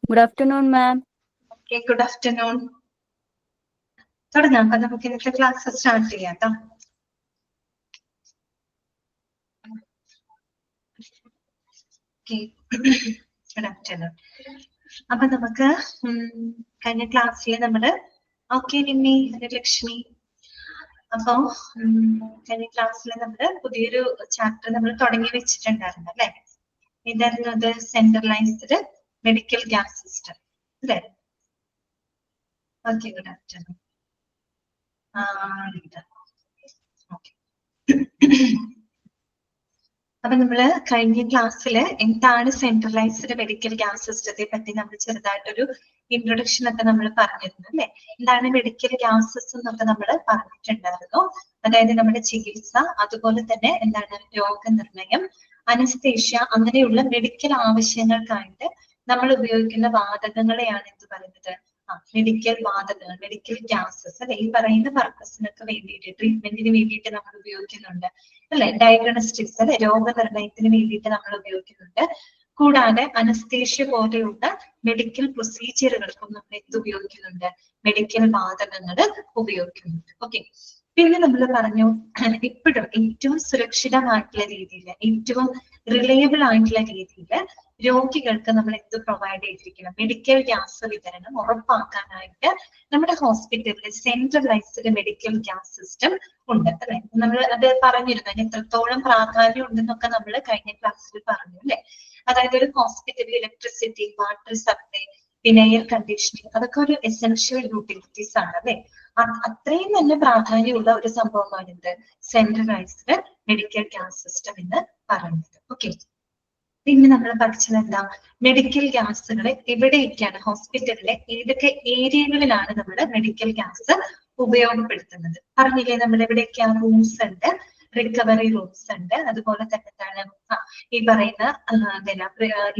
Good afternoon, ma'am. Okay, good afternoon. തുടങ്ങാം. അപ്പൊ നമുക്ക് ഇന്നത്തെ ക്ലാസ് സ്റ്റാർട്ട് ചെയ്യാം കേട്ടോ. Good afternoon. അപ്പൊ നമുക്ക് കഴിഞ്ഞ ക്ലാസ്സിൽ നമ്മള് ഓക്കെ നിമ്മി ലക്ഷ്മി അപ്പൊ കഴിഞ്ഞ ക്ലാസ്സിൽ നമ്മള് പുതിയൊരു ചാപ്റ്റർ നമ്മൾ തുടങ്ങി വെച്ചിട്ടുണ്ടായിരുന്നു അല്ലെ. ഇതായിരുന്നു അത് സെൻട്രലൈസ്ഡ് മെഡിക്കൽ ഗ്യാസ് സിസ്റ്റം അല്ലെ. Okay, good afternoon. അപ്പൊ നമ്മള് കഴിഞ്ഞ ക്ലാസ്സിൽ എന്താണ് സെൻട്രലൈസ്ഡ് മെഡിക്കൽ ഗ്യാസ് സിസ്റ്റത്തെ പറ്റി നമ്മൾ ചെറുതായിട്ടൊരു ഇൻട്രൊഡക്ഷൻ ഒക്കെ നമ്മൾ പറഞ്ഞിരുന്നു അല്ലെ. എന്താണ് മെഡിക്കൽ ഗ്യാസസ് എന്നൊക്കെ നമ്മൾ പറഞ്ഞിട്ടുണ്ടായിരുന്നു. അതായത് നമ്മുടെ ചികിത്സ, അതുപോലെ തന്നെ എന്താണ് രോഗനിർണയം, അനസ്തേഷ്യ, അങ്ങനെയുള്ള മെഡിക്കൽ ആവശ്യങ്ങൾക്കായിട്ട് നമ്മൾ ഉപയോഗിക്കുന്ന വാതകങ്ങളെയാണ് എന്ത് പറയുന്നത്, മെഡിക്കൽ വാതകങ്ങൾ, മെഡിക്കൽ ഗ്യാസസ് അല്ലെ. ഈ പറയുന്ന പർപ്പസിനൊക്കെ വേണ്ടിയിട്ട്, ട്രീറ്റ്മെന്റിന് വേണ്ടിയിട്ട് നമ്മൾ ഉപയോഗിക്കുന്നുണ്ട് അല്ലെ. ഡയഗ്നോസ്റ്റിക്സ് അല്ലെ, രോഗനിർണയത്തിന് വേണ്ടിയിട്ട് നമ്മൾ ഉപയോഗിക്കുന്നുണ്ട്. കൂടാതെ അനസ്തേഷ്യ പോലെയുള്ള മെഡിക്കൽ പ്രൊസീജിയറുകൾക്കും നമ്മൾ എന്ത് ഉപയോഗിക്കുന്നുണ്ട്, മെഡിക്കൽ വാതകങ്ങൾ ഉപയോഗിക്കുന്നുണ്ട്. ഓക്കെ, പിന്നെ നമ്മൾ പറഞ്ഞു ഇപ്പോഴും ഏറ്റവും സുരക്ഷിതമായിട്ടുള്ള രീതിയിൽ, ഏറ്റവും റിലയബിൾ ആയിട്ടുള്ള രീതിയിൽ രോഗികൾക്ക് നമ്മൾ എന്ത് പ്രൊവൈഡ് ചെയ്തിരിക്കണം, മെഡിക്കൽ ഗ്യാസ് വിതരണം ഉറപ്പാക്കാനായിട്ട് നമ്മുടെ ഹോസ്പിറ്റലിൽ സെൻട്രലൈസ്ഡ് മെഡിക്കൽ ഗ്യാസ് സിസ്റ്റം ഉണ്ട് അല്ലെ. നമ്മൾ അത് പറഞ്ഞിരുന്നു, അതിന് എത്രത്തോളം പ്രാധാന്യം ഉണ്ടെന്നൊക്കെ നമ്മൾ കഴിഞ്ഞ ക്ലാസ്സിൽ പറഞ്ഞു അല്ലെ. അതായത് ഒരു ഹോസ്പിറ്റലിൽ ഇലക്ട്രിസിറ്റി, വാട്ടർ സപ്ലൈ, പിന്നെ എയർ കണ്ടീഷനിങ്, അതൊക്കെ ഒരു എസെൻഷ്യൽ യൂട്ടിലിറ്റീസ് ആണ് അല്ലെ. അത്രയും തന്നെ പ്രാധാന്യമുള്ള ഒരു സംഭവമാണ് ഇത് സെൻട്രലൈസ്ഡ് മെഡിക്കൽ ഗ്യാസ് സിസ്റ്റം എന്ന് പറയുന്നത്. ഓക്കെ, പിന്നെ നമ്മൾ പഠിച്ചത് എന്താ, മെഡിക്കൽ ഗ്യാസുകൾ എവിടെയൊക്കെയാണ്, ഹോസ്പിറ്റലിലെ ഏതൊക്കെ ഏരിയകളിലാണ് നമ്മൾ മെഡിക്കൽ ഗ്യാസ് ഉപയോഗപ്പെടുത്തുന്നത് പറഞ്ഞില്ലേ. നമ്മൾ എവിടെയൊക്കെയാണ് റൂംസ് ഉണ്ട്, റിക്കവറി റൂംസ് ഉണ്ട്, അതുപോലെ തന്നെ എന്താണ് ഈ പറയുന്ന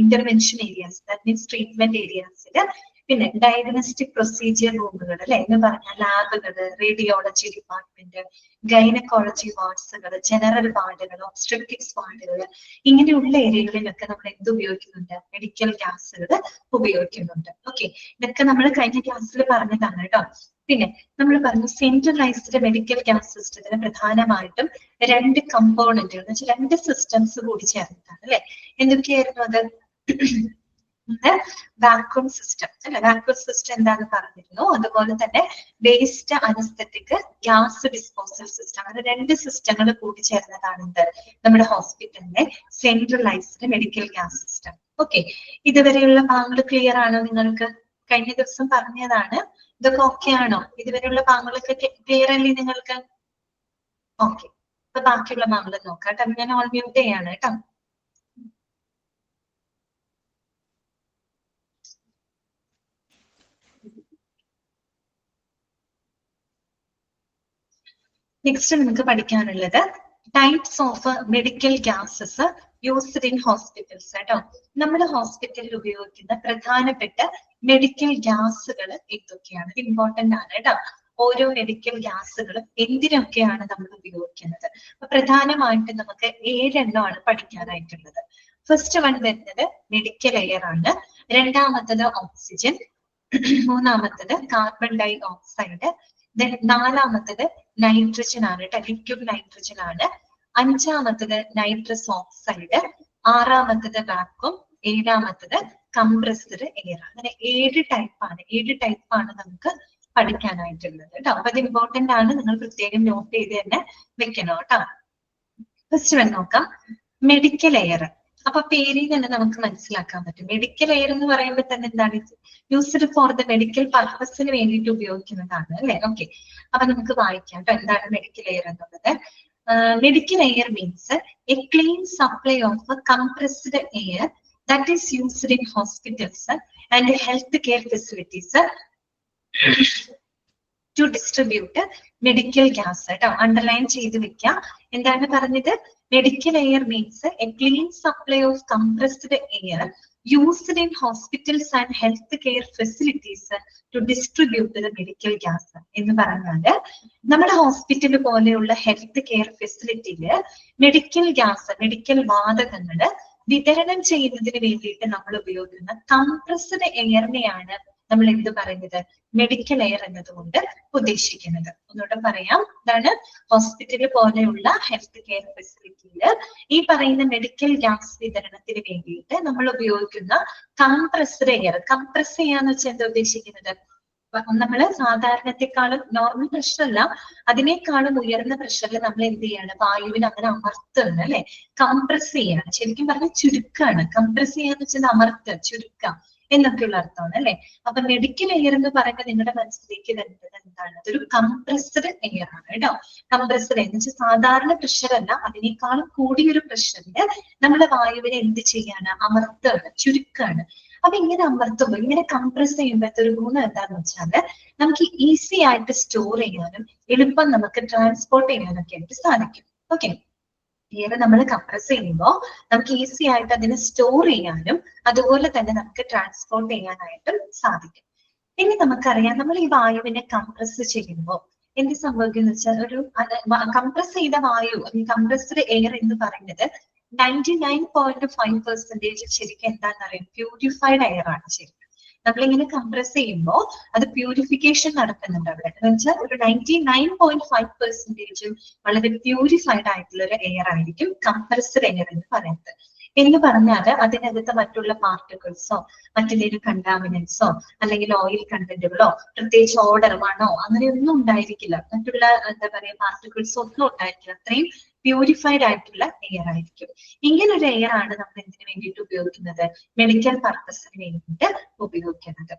intervention areas, that means treatment ഏരിയാസിൽ, പിന്നെ ഡയഗ്നോസ്റ്റിക് പ്രൊസീജിയർ റൂമുകൾ അല്ലെ എന്ന് പറഞ്ഞാൽ ലാബുകൾ, റേഡിയോളജി ഡിപ്പാർട്ട്മെന്റ്, ഗൈനക്കോളജി വാർഡ്സുകൾ, ജനറൽ വാർഡുകൾ, ഒബ്സ്ട്രക്റ്റിക്സ് വാർഡുകൾ, ഇങ്ങനെയുള്ള ഏരിയകളിലൊക്കെ നമ്മൾ എന്ത് ഉപയോഗിക്കുന്നുണ്ട്, മെഡിക്കൽ ഗ്യാസുകൾ ഉപയോഗിക്കുന്നുണ്ട്. ഓക്കെ, ഇതൊക്കെ നമ്മൾ കഴിഞ്ഞ ക്ലാസ്സിൽ പറഞ്ഞതാണ് കേട്ടോ. പിന്നെ നമ്മൾ പറഞ്ഞു സെൻട്രലൈസ്ഡ് മെഡിക്കൽ ഗ്യാസ് സിസ്റ്റത്തിന് പ്രധാനമായിട്ടും രണ്ട് കമ്പോണന്റുകൾ, എന്ന് വെച്ചാൽ രണ്ട് സിസ്റ്റംസ് കൂടി ചേർന്നിട്ടാണ് അല്ലെ. എന്തൊക്കെയായിരുന്നു അത്? വാക്വം സിസ്റ്റം അല്ലെ. വാക്വം സിസ്റ്റം എന്താന്ന് പറഞ്ഞിരുന്നു. അതുപോലെ തന്നെ waste anaesthetic gas disposal system. അത് രണ്ട് സിസ്റ്റങ്ങൾ കൂടി ചേർന്നതാണ് ഇത് നമ്മുടെ ഹോസ്പിറ്റലിലെ centralised medical gas system. Okay, ഇതുവരെയുള്ള ഭാഗങ്ങൾ ക്ലിയർ ആണോ നിങ്ങൾക്ക്? കഴിഞ്ഞ ദിവസം പറഞ്ഞതാണ്. ഇതൊക്കെ ഓക്കെ ആണോ? ഇതുവരെയുള്ള ഭാഗങ്ങളൊക്കെ ക്ലിയർ അല്ലേ നിങ്ങൾക്ക്? ഓക്കെ, അപ്പൊ ബാക്കിയുള്ള ഭാഗങ്ങൾ നോക്കാം കേട്ടോ. ഞാൻ ഓൾ മ്യൂട്ട് ചെയ്യാണ് കേട്ടോ. നെക്സ്റ്റ് നമുക്ക് പഠിക്കാനുള്ളത് types of medical gases used in hospitals കേട്ടോ. നമ്മുടെ ഹോസ്പിറ്റലിൽ ഉപയോഗിക്കുന്ന പ്രധാനപ്പെട്ട മെഡിക്കൽ ഗ്യാസുകൾ എന്തൊക്കെയാണ്? ഇമ്പോർട്ടന്റ് ആണ് കേട്ടോ. ഓരോ മെഡിക്കൽ ഗ്യാസുകളും എന്തിനൊക്കെയാണ് നമ്മൾ ഉപയോഗിക്കുന്നത്. അപ്പൊ പ്രധാനമായിട്ട് നമുക്ക് 7 എണ്ണമാണ് പഠിക്കാനായിട്ടുള്ളത്. ഫസ്റ്റ് വൺ വരുന്നത് മെഡിക്കൽ എയർ ആണ്. രണ്ടാമത്തത് ഓക്സിജൻ, മൂന്നാമത്തത് കാർബൺ ഡൈ ഓക്സൈഡ്, നാലാമത്തത് നൈട്രജൻ ആണ് കേട്ടോ, ലിക്വിഡ് നൈട്രജൻ ആണ്. അഞ്ചാമത്തത് നൈട്രസ് ഓക്സൈഡ്, ആറാമത്തത് വാക്വം, ഏഴാമത്തത് കംപ്രസ്ഡ് എയർ. അങ്ങനെ 7 ടൈപ്പാണ് നമുക്ക് പഠിക്കാനായിട്ടുള്ളത് കേട്ടോ. അപ്പൊ അത് ഇമ്പോർട്ടന്റ് ആണ്, നിങ്ങൾ പ്രത്യേകം നോട്ട് ചെയ്ത് തന്നെ വെക്കണം കേട്ടോ. ഫസ്റ്റ് വൺ നോക്കാം, മെഡിക്കൽ എയർ. അപ്പൊ പേരിൽ തന്നെ നമുക്ക് മനസ്സിലാക്കാൻ പറ്റും. മെഡിക്കൽ എയർ എന്ന് പറയുമ്പോൾ തന്നെ എന്താണ്, യൂസ്ഡ് ഫോർ ദ മെഡിക്കൽ പർപ്പസിന് വേണ്ടിയിട്ട് ഉപയോഗിക്കുന്നതാണ് അല്ലെ. ഓക്കെ, അപ്പൊ നമുക്ക് വായിക്കാം കേട്ടോ എന്താണ് മെഡിക്കൽ എയർ എന്നുള്ളത്. Medical air means a clean supply of compressed air that is used in hospitals and health care facilities to distribute medical gas കേട്ടോ. അണ്ടർലൈൻ ചെയ്ത് വെക്കാം. എന്താണ് പറഞ്ഞത്? Medical air means a clean supply of compressed air used in hospitals and health care facilities to distribute the medical gas എന്ന് പറഞ്ഞാല് നമ്മുടെ hospital പോലെയുള്ള health care ഫെസിലിറ്റിയില് മെഡിക്കൽ വാതകങ്ങള് വിതരണം ചെയ്യുന്നതിന് വേണ്ടിയിട്ട് നമ്മൾ ഉപയോഗിക്കുന്ന കംപ്രസ്ഡ് എയറിനെയാണ് നമ്മൾ എന്ത് പറയുന്നത് മെഡിക്കൽ എയർ എന്നതുകൊണ്ട് ഉദ്ദേശിക്കുന്നത്. ഒന്നുകൂടെ പറയാം, ഇതാണ് ഹോസ്പിറ്റൽ പോലെയുള്ള ഹെൽത്ത് കെയർ ഫെസിലിറ്റിയില് ഈ പറയുന്ന മെഡിക്കൽ ഗ്യാസ് വിതരണത്തിന് വേണ്ടിയിട്ട് നമ്മൾ ഉപയോഗിക്കുന്ന കംപ്രസ്ഡ് എയർ. കംപ്രസ് ചെയ്യാന്ന് വെച്ചാൽ എന്താ ഉദ്ദേശിക്കുന്നത്? നമ്മള് സാധാരണത്തെക്കാളും നോർമൽ പ്രഷറല്ല, അതിനേക്കാളും ഉയർന്ന പ്രഷറിൽ നമ്മൾ എന്ത് ചെയ്യാണ്? വായുവിന് അങ്ങനെ അമർത്തുകയാണ്, അല്ലെ? കംപ്രസ് ചെയ്യാണ്. ശരിക്കും പറഞ്ഞാൽ ചുരുക്കാണ്. കംപ്രസ് ചെയ്യാന്ന് വെച്ചാൽ അമർത്തുക, ചുരുക്കം എന്നൊക്കെയുള്ള അർത്ഥമാണ്, അല്ലെ? അപ്പൊ മെഡിക്കൽ എയർ എന്ന് പറയുമ്പോൾ നിങ്ങളുടെ മനസ്സിലേക്ക് വരുന്നത് എന്താണ്? അതൊരു കംപ്രസ്ഡ് എയർ ആണ് കേട്ടോ. കംപ്രസ്ഡ് എന്ന് വെച്ചാൽ സാധാരണ പ്രഷർ അല്ല, അതിനേക്കാളും കൂടിയൊരു പ്രഷറില് നമ്മുടെ വായുവിനെ എന്ത് ചെയ്യാണ്? അമർത്തുകയാണ്, ചുരുക്കാണ്. അപ്പൊ ഇങ്ങനെ അമർത്തുമ്പോൾ, ഇങ്ങനെ കംപ്രസ് ചെയ്യുമ്പോഴത്തെ ഒരു ഗുണം എന്താന്ന് വെച്ചാല് നമുക്ക് ഈസി ആയിട്ട് സ്റ്റോർ ചെയ്യാനും എളുപ്പം നമുക്ക് ട്രാൻസ്പോർട്ട് ചെയ്യാനൊക്കെ ആയിട്ട് സാധിക്കും. ഓക്കെ, എയർ നമ്മൾ കംപ്രസ് ചെയ്യുമ്പോൾ നമുക്ക് ഈസി ആയിട്ട് അതിനെ സ്റ്റോർ ചെയ്യാനും അതുപോലെ തന്നെ നമുക്ക് ട്രാൻസ്പോർട്ട് ചെയ്യാനായിട്ടും സാധിക്കും. ഇനി നമുക്കറിയാം, നമ്മൾ ഈ വായുവിനെ കംപ്രസ് ചെയ്യുമ്പോൾ എന്ത് സംഭവിക്കുന്ന വെച്ചാൽ ഒരു കംപ്രസ് ചെയ്ത വായു, കംപ്രസ്ഡ് എയർ എന്ന് പറയുന്നത് 99.5% ശരിക്കും എന്താണെന്ന് അറിയാം? പ്യൂരിഫൈഡ് എയർ ആണ് ശരിക്കും. നമ്മളിങ്ങനെ കംപ്രസ് ചെയ്യുമ്പോൾ അത് പ്യൂരിഫിക്കേഷൻ നടക്കുന്നുണ്ട് അവിടെ. എന്ന് വെച്ചാൽ ഒരു 99.5% വളരെ പ്യൂരിഫൈഡ് ആയിട്ടുള്ള ഒരു എയർ ആയിരിക്കും കംപ്രസ്ഡ് എയർ എന്ന് പറയുന്നത്. എന്ന് പറഞ്ഞാല് അതിനകത്ത് മറ്റുള്ള പാർട്ടിക്കിൾസോ മറ്റെന്തെങ്കിലും കണ്ടാമിനൻസോ അല്ലെങ്കിൽ ഓയിൽ കണ്ടന്റുകളോ പ്രത്യേകിച്ച് ഓർഡർ മണോ അങ്ങനെയൊന്നും ഉണ്ടായിരിക്കില്ല. മറ്റുള്ള എന്താ പറയാ പാർട്ടിക്കിൾസോ ഒന്നും ഉണ്ടായിരിക്കില്ല. അത്രയും പ്യൂരിഫൈഡ് ആയിട്ടുള്ള എയർ ആയിരിക്കും. ഇങ്ങനെ ഒരു എയർ ആണ് നമ്മൾ എന്തിനു വേണ്ടിയിട്ട് ഉപയോഗിക്കുന്നത്? മെഡിക്കൽ പർപ്പസിന് വേണ്ടിയിട്ട് ഉപയോഗിക്കുന്നത്.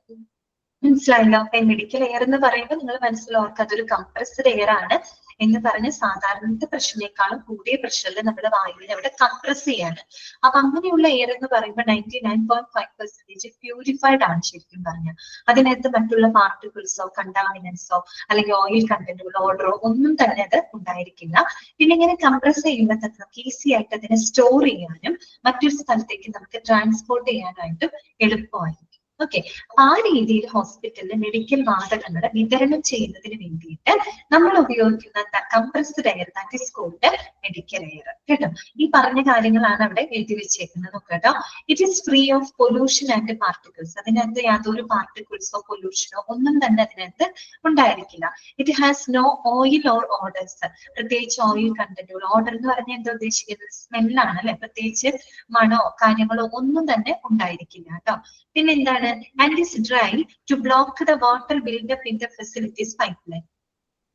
മനസ്സിലായല്ലോ? മെഡിക്കൽ എയർ എന്ന് പറയുമ്പോൾ നിങ്ങൾ മനസ്സിലാക്കുക അതൊരു കംപ്രസ്ഡ് എയർ ആണ് എന്ന് പറഞ്ഞ് സാധാരണത്തെ പ്രഷറിനേക്കാളും കൂടിയ പ്രഷറിൽ നമ്മുടെ വായുവിനെ അവിടെ കംപ്രസ് ചെയ്യാണ്. അപ്പൊ അങ്ങനെയുള്ള എയർ എന്ന് പറയുമ്പോൾ 99.5% പ്യൂരിഫൈഡ് ആണ് ശരിക്കും പറഞ്ഞാൽ. അതിനകത്ത് മറ്റുള്ള പാർട്ടിക്കിൾസോ കണ്ടാമിനൻസോ അല്ലെങ്കിൽ ഓയിൽ കണ്ടന്റുകളോ ഓർഡറോ ഒന്നും തന്നെ അത് ഉണ്ടായിരിക്കില്ല. പിന്നെ ഇങ്ങനെ കംപ്രസ് ചെയ്യുമ്പോൾ തന്നെ നമുക്ക് ഈസി ആയിട്ട് അതിനെ സ്റ്റോർ ചെയ്യാനും മറ്റൊരു സ്ഥലത്തേക്ക് നമുക്ക് ട്രാൻസ്പോർട്ട് ചെയ്യാനായിട്ടും എളുപ്പമായിരിക്കും. ഓക്കെ, ആ രീതിയിൽ ഹോസ്പിറ്റലിൽ മെഡിക്കൽ വാതകങ്ങൾ വിതരണം ചെയ്യുന്നതിന് വേണ്ടിയിട്ട് നമ്മൾ ഉപയോഗിക്കുന്ന compressed air, that is called medical air. കേട്ടോ, ഈ പറഞ്ഞ കാര്യങ്ങളാണ് അവിടെ എഴുതി വെച്ചേക്കുന്നത്. കേട്ടോ, it is free of pollution and particles. അതിനകത്ത് യാതൊരു പാർട്ടിക്കിൾസോ പൊല്യൂഷനോ ഒന്നും തന്നെ അതിനകത്ത് ഉണ്ടായിരിക്കില്ല. It has no oil or odours. പ്രത്യേകിച്ച് ഓയിൽ കണ്ടന്റുകൾ, ഓർഡർ എന്ന് പറഞ്ഞാൽ എന്താ ഉദ്ദേശിക്കുന്നത്? സ്മെല്ലാണ്, അല്ലെ? പ്രത്യേകിച്ച് മണോ കാര്യങ്ങളോ ഒന്നും തന്നെ ഉണ്ടായിരിക്കില്ല. കേട്ടോ, പിന്നെ എന്താണ്? And is dry to block the water build-up in the facilities pipeline.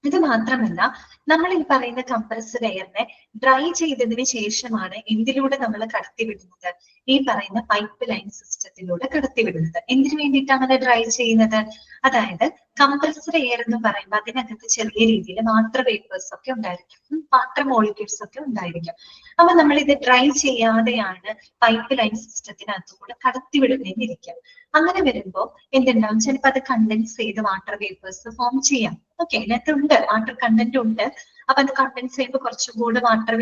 ഇത് മാത്രമല്ല, നമ്മൾ ഈ പറയുന്ന കംപ്രസ്ഡ് എയറിനെ ഡ്രൈ ചെയ്തതിന് ശേഷമാണ് എന്തിലൂടെ നമ്മൾ കടത്തിവിടുന്നത്? ഈ പറയുന്ന പൈപ്പ് ലൈൻ സിസ്റ്റത്തിലൂടെ കടത്തിവിടുന്നത്. എന്തിനു വേണ്ടിയിട്ടാണ് അത് ഡ്രൈ ചെയ്യുന്നത്? അതായത് കംപ്രസ്ഡ് എയർ എന്ന് പറയുമ്പോൾ അതിനകത്ത് ചെറിയ രീതിയിൽ വാട്ടർ വേപ്പേഴ്സ് ഒക്കെ ഉണ്ടായിരിക്കും, വാട്ടർ മോളിക്യൂൾസ് ഒക്കെ ഉണ്ടായിരിക്കും. അപ്പൊ നമ്മൾ ഇത് ഡ്രൈ ചെയ്യാതെയാണ് പൈപ്പ് ലൈൻ സിസ്റ്റത്തിനകത്തുകൂടെ കടത്തിവിടുന്നതിരിക്കാം. അങ്ങനെ വരുമ്പോൾ എന്തുണ്ടാവും? ചിലപ്പോൾ അത് കണ്ടൻസ് ചെയ്ത് വാട്ടർ വേപ്പേഴ്സ് ഫോം ചെയ്യാം. ഓക്കെ, ഇതിനകത്ത് ഉണ്ട്, വാട്ടർ കണ്ടന്റ് ഉണ്ട്. അപ്പൊ അത് കണ്ടൻസ് ചെയ്യുമ്പോൾ കുറച്ചും കൂടെ വാട്ടർ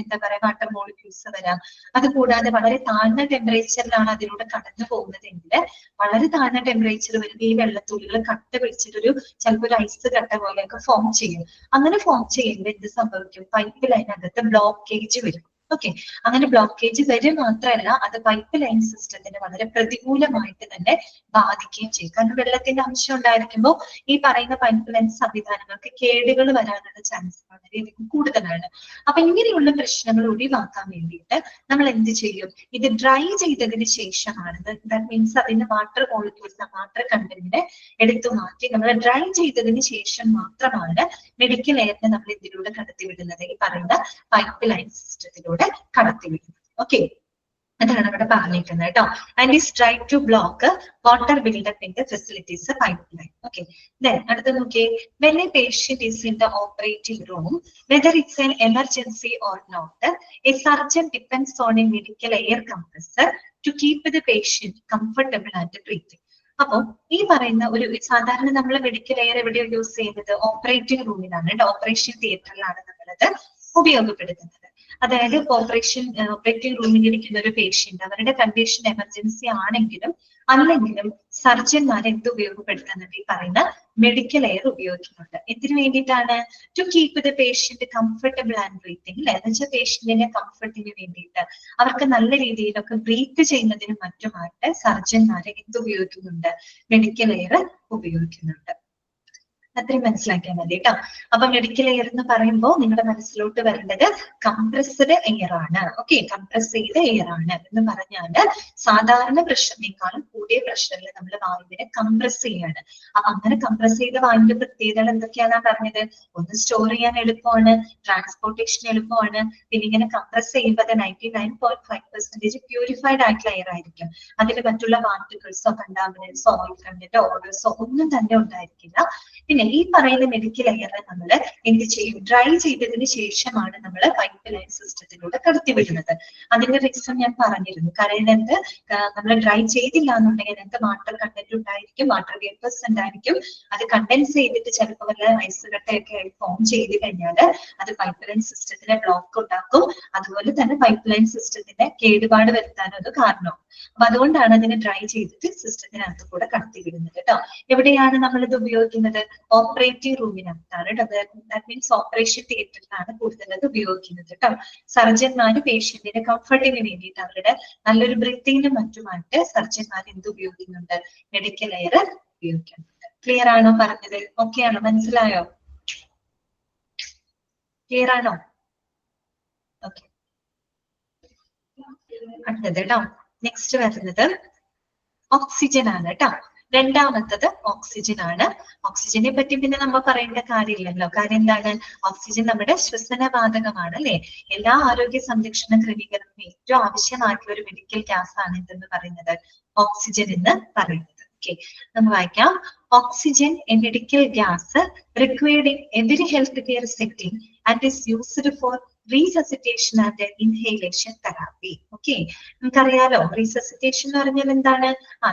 എന്താ പറയാ വാട്ടർ മോളിക്യൂൾസ് വരാം. അത് കൂടാതെ വളരെ താഴ്ന്ന ടെമ്പറേച്ചറിലാണ് അതിലൂടെ കടന്നു പോകുന്നതെങ്കിൽ വളരെ താഴ്ന്ന ടെമ്പറേച്ചർ വരുമ്പോൾ ഈ വെള്ളത്തുള്ളികൾ കട്ട പിടിച്ചിട്ടൊരു ചിലപ്പോൾ ഒരു ഐസ് കട്ട പോലെയൊക്കെ ഫോം ചെയ്യും. അങ്ങനെ ഫോം ചെയ്യുമ്പോൾ എന്ത് സംഭവിക്കും? പൈപ്പ് ലൈനകത്ത് ബ്ലോക്കേജ് വരും. ഓക്കെ, അങ്ങനെ ബ്ലോക്കേജ് വരും മാത്രമല്ല അത് പൈപ്പ് ലൈൻ സിസ്റ്റത്തിന് വളരെ പ്രതികൂലമായിട്ട് തന്നെ ബാധിക്കുകയും ചെയ്യും. കാരണം വെള്ളത്തിന്റെ അംശം ഉണ്ടായിരിക്കുമ്പോൾ ഈ പറയുന്ന പൈപ്പ് ലൈൻ സംവിധാനങ്ങൾക്ക് കേടുകൾ വരാനുള്ള ചാൻസ് വളരെയധികം കൂടുതലാണ്. അപ്പൊ ഇങ്ങനെയുള്ള പ്രശ്നങ്ങൾ ഒഴിവാക്കാൻ വേണ്ടിയിട്ട് നമ്മൾ എന്ത് ചെയ്യും? ഇത് ഡ്രൈ ചെയ്തതിന് ശേഷമാണ്, ദാറ്റ് മീൻസ് അതിന്റെ വാട്ടർ മോളിക്യൂൾസ്, വാട്ടർ കണ്ടന്റിനെ എടുത്തു മാറ്റി നമ്മൾ ഡ്രൈ ചെയ്തതിന് ശേഷം മാത്രമാണ് മെഡിക്കൽ എയറിനെ നമ്മൾ ഇതിലൂടെ കടത്തിവിടുന്നത്, ഈ പറയുന്ന പൈപ്പ് ലൈൻ സിസ്റ്റത്തിലൂടെ കടത്തിവിടുന്നത്. ഓക്കെ, അതാണ് അവിടെ പറഞ്ഞിരിക്കുന്നത് കേട്ടോ. And is try to block water buildup in the facilities pipe line. Okay, then അടുത്ത നോക്കിയേ, when a patient is in the operating room whether it's an emergency or not, a surgeon depends on a medical air compressor to keep the patient comfortable and breathing. അപ്പൊ ഈ പറയുന്ന ഒരു സാധാരണ നമ്മൾ medical air എവിടെയോ use ചെയ്യുന്നത്? Operating റൂമിലാണ്, operation തിയേറ്ററിലാണ് നമ്മളത് ഉപയോഗപ്പെടുത്തുന്നത്. അതായത് ഓപ്പറേറ്റിംഗ് റൂമിൽ ഇരിക്കുന്ന ഒരു പേഷ്യന്റ് അവരുടെ കണ്ടീഷൻ എമർജൻസി ആണെങ്കിലും അല്ലെങ്കിലും സർജന്മാർ എന്ത് ഉപയോഗപ്പെടുത്തുന്നുണ്ട്, ഈ പറയുന്ന മെഡിക്കൽ എയർ ഉപയോഗിക്കുന്നുണ്ട്. എന്തിനു വേണ്ടിയിട്ടാണ്? To keep the patient comfortable and breathing അല്ലെ, എന്ന് വെച്ചാൽ പേഷ്യന്റിന്റെ കംഫർട്ടിന് വേണ്ടിയിട്ട് അവർക്ക് നല്ല രീതിയിലൊക്കെ ബ്രീത്ത് ചെയ്യുന്നതിനും മറ്റുമായിട്ട് സർജന്മാരെ എന്ത് ഉപയോഗിക്കുന്നുണ്ട്, മെഡിക്കൽ എയർ ഉപയോഗിക്കുന്നുണ്ട്. അത്രയും മനസ്സിലാക്കിയാൽ മതി കേട്ടോ. അപ്പൊ മെഡിക്കൽ എയർ എന്ന് പറയുമ്പോൾ നിങ്ങളുടെ മനസ്സിലോട്ട് വരേണ്ടത് കംപ്രസ്ഡ് എയർ ആണ്. ഓക്കെ, കംപ്രസ് ചെയ്ത എയർ ആണ് എന്ന് പറഞ്ഞാല് സാധാരണ പ്രഷറിനേക്കാളും കൂടിയ പ്രഷറിൽ നമ്മൾ വായുവിനെ കംപ്രസ് ചെയ്യാണ്. അപ്പൊ അങ്ങനെ കംപ്രസ് ചെയ്ത വായുവിന്റെ പ്രത്യേകതകൾ എന്തൊക്കെയാണെന്നാ പറഞ്ഞത്? ഒന്ന് സ്റ്റോർ ചെയ്യാൻ എളുപ്പമാണ്, ട്രാൻസ്പോർട്ടേഷൻ എളുപ്പമാണ്, പിന്നെ ഇങ്ങനെ കംപ്രസ് ചെയ്യുമ്പോൾ 99.5% പ്യൂരിഫൈഡ് ആയിട്ടുള്ള എയർ ആയിരിക്കും. അതിൽ മറ്റുള്ള പാർട്ടിക്കിൾസോ കണ്ടാമിനൻസോ ഓയിൽ കണ്ടന്റോ ഓർഡേഴ്സോ ഒന്നും തന്നെ ഉണ്ടായിരിക്കില്ല. പിന്നെ ഈ പറയുന്ന മെഡിക്കൽ എയർ നമ്മൾ എന്ത് ചെയ്യും? ഡ്രൈ ചെയ്തതിന് ശേഷമാണ് നമ്മൾ പൈപ്പ് ലൈൻ സിസ്റ്റത്തിലൂടെ കടത്തിവിടുന്നത്. അതിന്റെ റീസൺ ഞാൻ പറഞ്ഞിരുന്നു. കാരണം നമ്മൾ ഡ്രൈ ചെയ്തില്ല എന്നുണ്ടെങ്കിൽ അതിനകത്ത് വാട്ടർ കണ്ടന്റ് ഉണ്ടായിരിക്കും, വാട്ടർ വേപ്പേഴ്സ് ഉണ്ടായിരിക്കും. അത് കണ്ടൻസ് ചെയ്തിട്ട് ചിലപ്പോൾ വല്ല ഐസ് കട്ടയൊക്കെ ആയി ഫോം ചെയ്ത് കഴിഞ്ഞാൽ അത് പൈപ്പ് ലൈൻ സിസ്റ്റത്തിന് ബ്ലോക്ക് ഉണ്ടാക്കും. അതുപോലെ തന്നെ പൈപ്പ് ലൈൻ സിസ്റ്റത്തിന്റെ കേടുപാട് വരുത്താനും അത് കാരണമാവും. അപ്പൊ അതുകൊണ്ടാണ് അതിനെ ഡ്രൈ ചെയ്തിട്ട് സിസ്റ്റത്തിനകത്ത് കൂടെ കടത്തിവിടുന്നത് കേട്ടോ. എവിടെയാണ് നമ്മൾ ഇത് ഉപയോഗിക്കുന്നത്? ഓപ്പറേറ്റിംഗ് റൂമിനകത്താണ് കേട്ടോ. ദാറ്റ് മീൻസ് ഓപ്പറേഷൻ തിയേറ്ററിലാണ് കൂടുതൽ അത് ഉപയോഗിക്കുന്നത് കേട്ടോ. സർജന്മാര് പേഷ്യന്റിന്റെ കംഫർട്ടിന് വേണ്ടിയിട്ട് അവരുടെ നല്ലൊരു ബ്രീത്തിങ്ങിനും മറ്റുമായിട്ട് സർജന്മാർ എന്ത് ഉപയോഗിക്കുന്നുണ്ട്? മെഡിക്കൽ എയർ ഉപയോഗിക്കുന്നുണ്ട്. ക്ലിയർ ആണോ പറഞ്ഞത്? ഓക്കെ ആണോ? മനസ്സിലായോ? ക്ലിയർ ആണോ? ഓക്കെ, അടുത്തത് കേട്ടോ. നെക്സ്റ്റ് വരുന്നത് ഓക്സിജൻ ആണ് കേട്ടോ. രണ്ടാമത്തത് ഓക്സിജൻ ആണ്. ഓക്സിജനെ പറ്റി പിന്നെ നമ്മൾ പറയേണ്ട കാര്യമില്ലല്ലോ. കാര്യം എന്താണ്? ഓക്സിജൻ നമ്മുടെ ശ്വസനവാതകമാണ് അല്ലെ. എല്ലാ ആരോഗ്യ സംരക്ഷണ ക്രമീകരണത്തിനും ഏറ്റവും ആവശ്യമായിട്ടുള്ള ഒരു മെഡിക്കൽ ഗ്യാസ് ആണ് എന്തെന്ന് പറയുന്നത്? ഓക്സിജൻ എന്ന് പറയുന്നത്. ഓക്കെ, നമ്മൾ വായിക്കാം. Oxygen A medical gas required in every health care setting and is used for resuscitation and inhalation therapy. Okay, നമുക്കറിയാലോ റീസസിറ്റേഷൻ എന്ന് പറഞ്ഞാൽ എന്താണ്?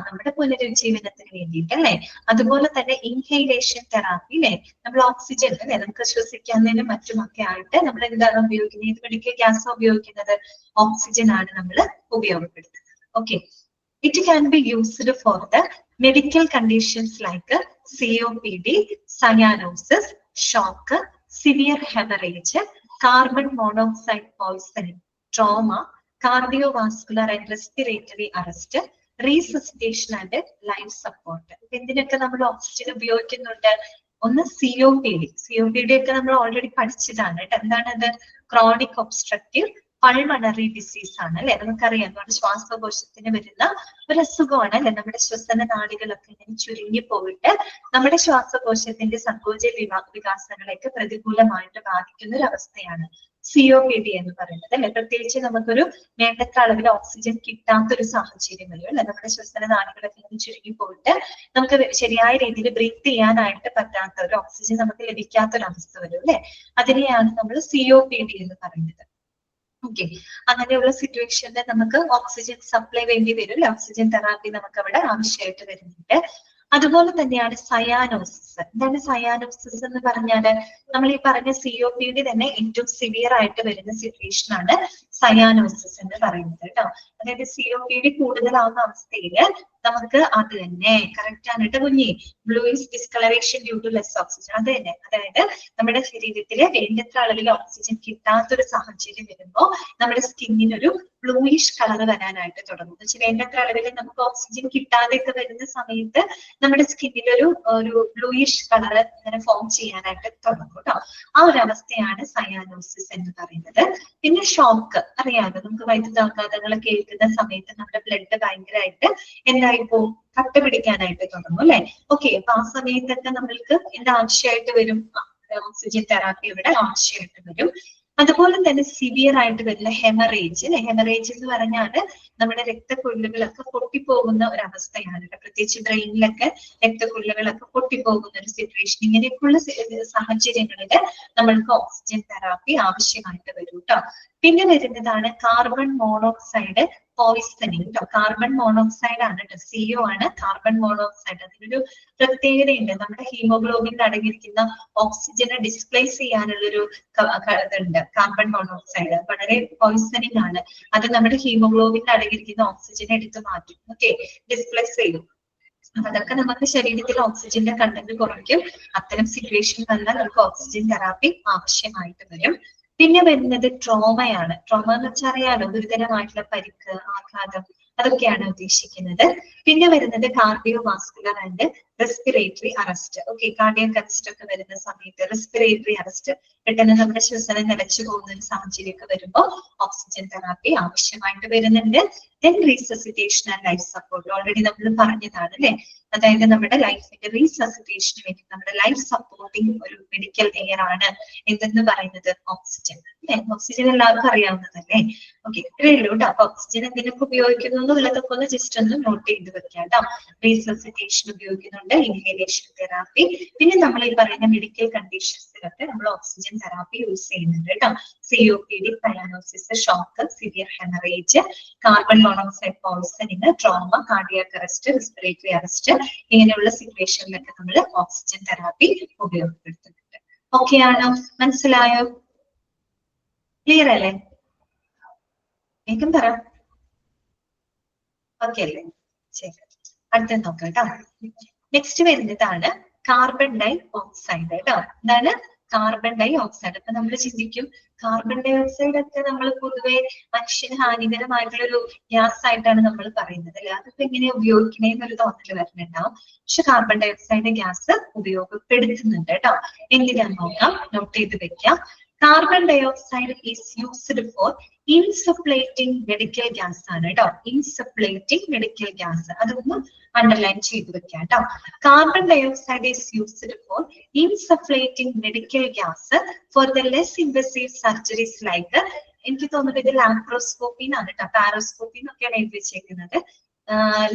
നമ്മുടെ പുനരുജ്ജീവനത്തിന് വേണ്ടിയിട്ട് അല്ലെ. അതുപോലെ തന്നെ ഇൻഹേലേഷൻ തെറാപ്പി അല്ലെ, നമ്മൾ ഓക്സിജൻ അല്ലെ നമുക്ക് ശ്വസിക്കുന്നതിനും മറ്റുമൊക്കെ ആയിട്ട് നമ്മൾ എന്താണ് ഉപയോഗിക്കുന്നത്? ഏത് മെഡിക്കൽ ഗ്യാസ് ഉപയോഗിക്കുന്നത്? ഓക്സിജൻ ആണ് നമ്മൾ ഉപയോഗപ്പെടുത്തുന്നത്. Okay, it can be used for the medical conditions like COPD, cyanosis, shock, severe hemorrhage, carbon monoxide poisoning, trauma, cardiovascular and respiratory arrest, resuscitation and life support. എന്തിനൊക്കെ നമ്മൾ ഓക്സിജൻ ഉപയോഗിക്കുന്നുണ്ട്? ഒന്ന് COPD. COPD ഒക്കെ നമ്മൾ already പഠിച്ചതാണ് കേട്ടോ. എന്താണത്? Chronic obstructive pulmonary disease ആണ് അല്ലെ. നമുക്കറിയാം നമ്മുടെ ശ്വാസകോശത്തിന് വരുന്ന ഒരു അസുഖമാണ് അല്ലെ. നമ്മുടെ ശ്വസന നാഡികളൊക്കെ ഇങ്ങനെ ചുരുങ്ങി പോയിട്ട് നമ്മുടെ ശ്വാസകോശത്തിന്റെ സങ്കോച വികാസങ്ങളെയൊക്കെ പ്രതികൂലമായിട്ട് ബാധിക്കുന്ന ഒരു അവസ്ഥയാണ് COPD എന്ന് പറയുന്നത് അല്ലെ. പ്രത്യേകിച്ച് നമുക്കൊരു വേണ്ടത്ര അളവിൽ ഓക്സിജൻ കിട്ടാത്തൊരു സാഹചര്യം വരും അല്ലെ. നമ്മുടെ ശ്വസന നാഡികളൊക്കെ ഇങ്ങനെ ചുരുങ്ങി പോയിട്ട് നമുക്ക് ശരിയായ രീതിയിൽ ബ്രീത്ത് ചെയ്യാനായിട്ട് പറ്റാത്ത ഒരു ഓക്സിജൻ നമുക്ക് ലഭിക്കാത്തൊരവസ്ഥ വരും അല്ലെ. അതിനെയാണ് നമ്മൾ COPD എന്ന് പറയുന്നത്. ഓക്കെ, അങ്ങനെയുള്ള സിറ്റുവേഷനിൽ നമുക്ക് ഓക്സിജൻ സപ്ലൈ വേണ്ടി വരും. ഓക്സിജൻ തെറാപ്പി നമുക്ക് അവിടെ ആവശ്യമായിട്ട് വരുന്നുണ്ട്. അതുപോലെ തന്നെയാണ് സയാനോസിസ്. എന്താണ് സയാനോസിസ് എന്ന് പറഞ്ഞാല്? നമ്മൾ ഈ പറഞ്ഞ COPD തന്നെ ഏറ്റവും സിവിയർ ആയിട്ട് വരുന്ന സിറ്റുവേഷൻ ആണ് സയാനോസിസ് എന്ന് പറയുന്നത് കേട്ടോ. അതായത് COPD കൂടുതലാവുന്ന അവസ്ഥയില് നമുക്ക് അത് തന്നെ കറക്റ്റ് ആണ് കേട്ടോ കുഞ്ഞി. Bluish discoloration due to less oxygen. അത് തന്നെ, അതായത് നമ്മുടെ ശരീരത്തില് വേണ്ടത്ര അളവിൽ ഓക്സിജൻ കിട്ടാത്തൊരു സാഹചര്യം വരുമ്പോൾ നമ്മുടെ സ്കിന്നിനൊരു ബ്ലൂയിഷ് കളർ വരാനായിട്ട് തുടങ്ങും. എന്ന് വെച്ചാൽ വേണ്ടത്ര അളവിൽ നമുക്ക് ഓക്സിജൻ കിട്ടാതെയൊക്കെ വരുന്ന സമയത്ത് നമ്മുടെ സ്കിന്നിൽ ഒരു ബ്ലൂയിഷ് കളർ ഇങ്ങനെ ഫോം ചെയ്യാനായിട്ട് തുടങ്ങും കേട്ടോ. ആ ഒരു അവസ്ഥയാണ് സയാനോസിസ് എന്ന് പറയുന്നത്. പിന്നെ ഷോക്ക് അറിയാമല്ലോ, നമുക്ക് വൈദ്യുതാഘാതങ്ങൾ കേൾക്കുന്ന സമയത്ത് നമ്മുടെ ബ്ലഡ് ഭയങ്കരമായിട്ട് എന്തായിപ്പോ കട്ട പിടിക്കാനായിട്ട് തുടങ്ങും അല്ലെ. ഓക്കെ, അപ്പൊ ആ സമയത്തൊക്കെ നമ്മൾക്ക് എന്താ ആവശ്യമായിട്ട് വരും? ഓക്സിജൻ തെറാപ്പി ഇവിടെ ആവശ്യമായിട്ട് വരും. അതുപോലെ തന്നെ സിവിയർ ആയിട്ട് വരുന്ന ഹെമറേജ് അല്ലെ. ഹെമറേജ് എന്ന് പറഞ്ഞാല് നമ്മുടെ രക്തക്കുഴലുകളൊക്കെ പൊട്ടിപ്പോകുന്ന ഒരു അവസ്ഥയാണ്. പ്രത്യേകിച്ച് ബ്രെയിനിലൊക്കെ രക്തക്കുഴലുകളൊക്കെ പൊട്ടിപ്പോകുന്ന ഒരു സിറ്റുവേഷൻ. ഇങ്ങനെയൊക്കെയുള്ള സാഹചര്യങ്ങളിൽ നമ്മൾക്ക് ഓക്സിജൻ തെറാപ്പി ആവശ്യമായിട്ട് വരും കേട്ടോ. പിന്നെ വരുന്നതാണ് കാർബൺ മോണോക്സൈഡ് പോയിസണിങ് കേട്ടോ. കാർബൺ മോണോക്സൈഡ് ആണ് കേട്ടോ, CO ആണ് കാർബൺ മോണോക്സൈഡ്. അതിനൊരു പ്രത്യേകതയുണ്ട്. നമ്മുടെ ഹീമോഗ്ലോബിനിൽ അടങ്ങിയിരിക്കുന്ന ഓക്സിജനെ ഡിസ്പ്ലേസ് ചെയ്യാനുള്ളൊരു ഇതുണ്ട്. കാർബൺ മോണോക്സൈഡ് വളരെ പോയിസണിങ് ആണ്. അത് നമ്മുടെ ഹീമോഗ്ലോബിനിൽ അടങ്ങിയിരിക്കുന്ന ഓക്സിജനെ എടുത്ത് മാറ്റും. ഓക്കെ, ഡിസ്പ്ലേസ് ചെയ്യും. അതൊക്കെ നമുക്ക് ശരീരത്തിൽ ഓക്സിജന്റെ കണ്ടന്റ് കുറയ്ക്കും. അത്തരം സിറ്റുവേഷൻ വന്നാൽ നമുക്ക് ഓക്സിജൻ തെറാപ്പി ആവശ്യമായിട്ട് വരും. പിന്നെ വരുന്നത് ട്രോമയാണ്. ട്രോമ എന്ന് വെച്ചാൽ അറിയാലോ, ഗുരുതരമായിട്ടുള്ള പരിക്ക്, ആഘാതം, അതൊക്കെയാണ് ഉദ്ദേശിക്കുന്നത്. പിന്നെ വരുന്നത് cardio vascular and respiratory arrest. Okay, cardiac arrest ഒക്കെ വരുന്ന സമയത്ത്, റെസ്പിറേറ്ററി അറസ്റ്റ്, പെട്ടെന്ന് നമ്മുടെ ശ്വസനം നിലച്ചു പോകുന്ന ഒരു സാഹചര്യമൊക്കെ വരുമ്പോൾ ഓക്സിജൻ തെറാപ്പി ആവശ്യമായിട്ട് വരുന്നുണ്ട്. Then resuscitation and life support already നമ്മൾ പറഞ്ഞതാണ് അല്ലെ. അതായത് നമ്മുടെ ലൈഫിന്റെ റീസസിറ്റേഷന് വേണ്ടി നമ്മുടെ ലൈഫ് സപ്പോർട്ടിങ് ഒരു മെഡിക്കൽ എയർ ആണ് എന്തെന്ന് പറയുന്നത് ഓക്സിജൻ അല്ലെ. ഓക്സിജൻ എല്ലാവർക്കും അറിയാവുന്നതല്ലേ. ഓക്കെ, ഇത്രയേ ഉള്ളൂ കേട്ടോ. അപ്പൊ ഓക്സിജൻ എന്തിനൊക്കെ ഉപയോഗിക്കുന്നു എന്നുള്ളതൊക്കെ ഒന്ന് ജസ്റ്റ് ഒന്ന് നോട്ട് ചെയ്ത് വെക്കാം കേട്ടോ. റീസസിറ്റേഷൻ ഉപയോഗിക്കുന്നുണ്ട്, ഇൻഹലേഷൻ തെറാപ്പി, പിന്നെ നമ്മൾ ഈ പറയുന്ന മെഡിക്കൽ കണ്ടീഷൻസിലൊക്കെ നമ്മൾ ഓക്സിജൻ തെറാപ്പി യൂസ് ചെയ്യുന്നുണ്ട് കേട്ടോ. COPD, cyanosis, shock, severe haemorrhage, carbon monoxide poisoning, trauma, cardiac arrest, respiratory arrest, ഇങ്ങനെയുള്ള സിറ്റുവേഷനിലൊക്കെ നമ്മൾ ഓക്സിജൻ തെറാപ്പി ഉപയോഗപ്പെടുത്തുന്നുണ്ട്. ഓക്കെ ആണോ? മനസ്സിലായോ? ക്ലിയർ അല്ലേ? വേഗം പറ. ഓക്കെ അല്ലേ? ശരി, അടുത്ത നോക്കാം കേട്ടോ. നെക്സ്റ്റ് വരുന്നതാണ് കാർബൺ ഡൈ ഓക്സൈഡ് കേട്ടോ. എന്താണ് കാർബൺ ഡൈ ഓക്സൈഡ്? അപ്പൊ നമ്മൾ ചിന്തിക്കും കാർബൺ ഡൈ ഓക്സൈഡ് ഒക്കെ നമ്മൾ പൊതുവെ മനുഷ്യന് ഹാനികരമായിട്ടുള്ള ഒരു ഗ്യാസ് ആയിട്ടാണ് നമ്മൾ പറയുന്നത് അല്ലെ. അതൊക്കെ എങ്ങനെ ഉപയോഗിക്കണേന്നൊരു തോന്നൽ വരുന്നുണ്ടാവും. പക്ഷെ കാർബൺ ഡൈ ഓക്സൈഡ് ഗ്യാസ് ഉപയോഗപ്പെടുത്തുന്നുണ്ട് കേട്ടോ. എന്തിനാന്ന് നോക്കാം, നോട്ട് ചെയ്ത് വെക്കാം. Carbon dioxide is used for insufflating medical gas ആണ് കേട്ടോ. ഇൻസഫ്ലേറ്റിംഗ് മെഡിക്കൽ ഗ്യാസ്, അതൊന്ന് അണ്ടർലൈൻ ചെയ്ത് വെക്കാം കേട്ടോ. Carbon dioxide is used for insufflating medical gas for the less invasive surgeries like, എനിക്ക് തോന്നുന്നത് ഇത് ലാപ്രോസ്കോപ്പിന്നാണ് കേട്ടോ. പാരോസ്കോപ്പി എന്നൊക്കെയാണ് എഴുതി വെച്ചേക്കുന്നത്.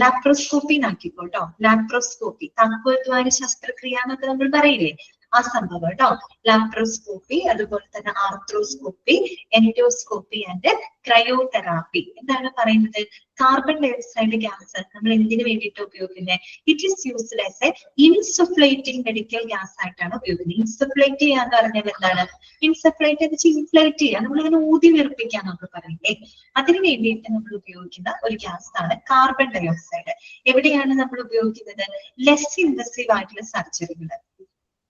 ലാപ്രോസ്കോപ്പിന്നാക്കിക്കോട്ടോ. ലാപ്രോസ്കോപ്പി, താക്കോൽദ്വാര ശസ്ത്രക്രിയ എന്നൊക്കെ നമ്മൾ പറയില്ലേ, ആ സംഭവം കേട്ടോ. ലാപ്രോസ്കോപ്പി, അതുപോലെ തന്നെ ആർത്രോസ്കോപ്പി, എൻഡോസ്കോപ്പി ആൻഡ് ക്രയോതെറാപ്പി. എന്താണ് പറയുന്നത്? കാർബൺ ഡൈ ഓക്സൈഡ് ഗ്യാസ് നമ്മൾ എന്തിനു വേണ്ടിയിട്ട് ഉപയോഗിക്കുന്നത്? It is used as a insufflating medical gas ആയിട്ടാണ് ഉപയോഗിക്കുന്നത്. ഇൻസഫ്ലേറ്റ് ചെയ്യാന്ന് പറഞ്ഞാൽ എന്താണ്? ഇൻസഫ്ലേറ്റ് എന്ന് വെച്ചാൽ ഇൻഫ്ലേറ്റ് ചെയ്യുക, നമ്മളിങ്ങനെ ഊതി വീർപ്പിക്കാൻ നമുക്ക് പറയില്ലേ, അതിന് വേണ്ടിയിട്ട് നമ്മൾ ഉപയോഗിക്കുന്ന ഒരു ഗ്യാസ് ആണ് കാർബൺ ഡൈ ഓക്സൈഡ്. എവിടെയാണ് നമ്മൾ ഉപയോഗിക്കുന്നത്? ലെസ് ഇൻവസീവ് ആയിട്ടുള്ള സർജറികൾ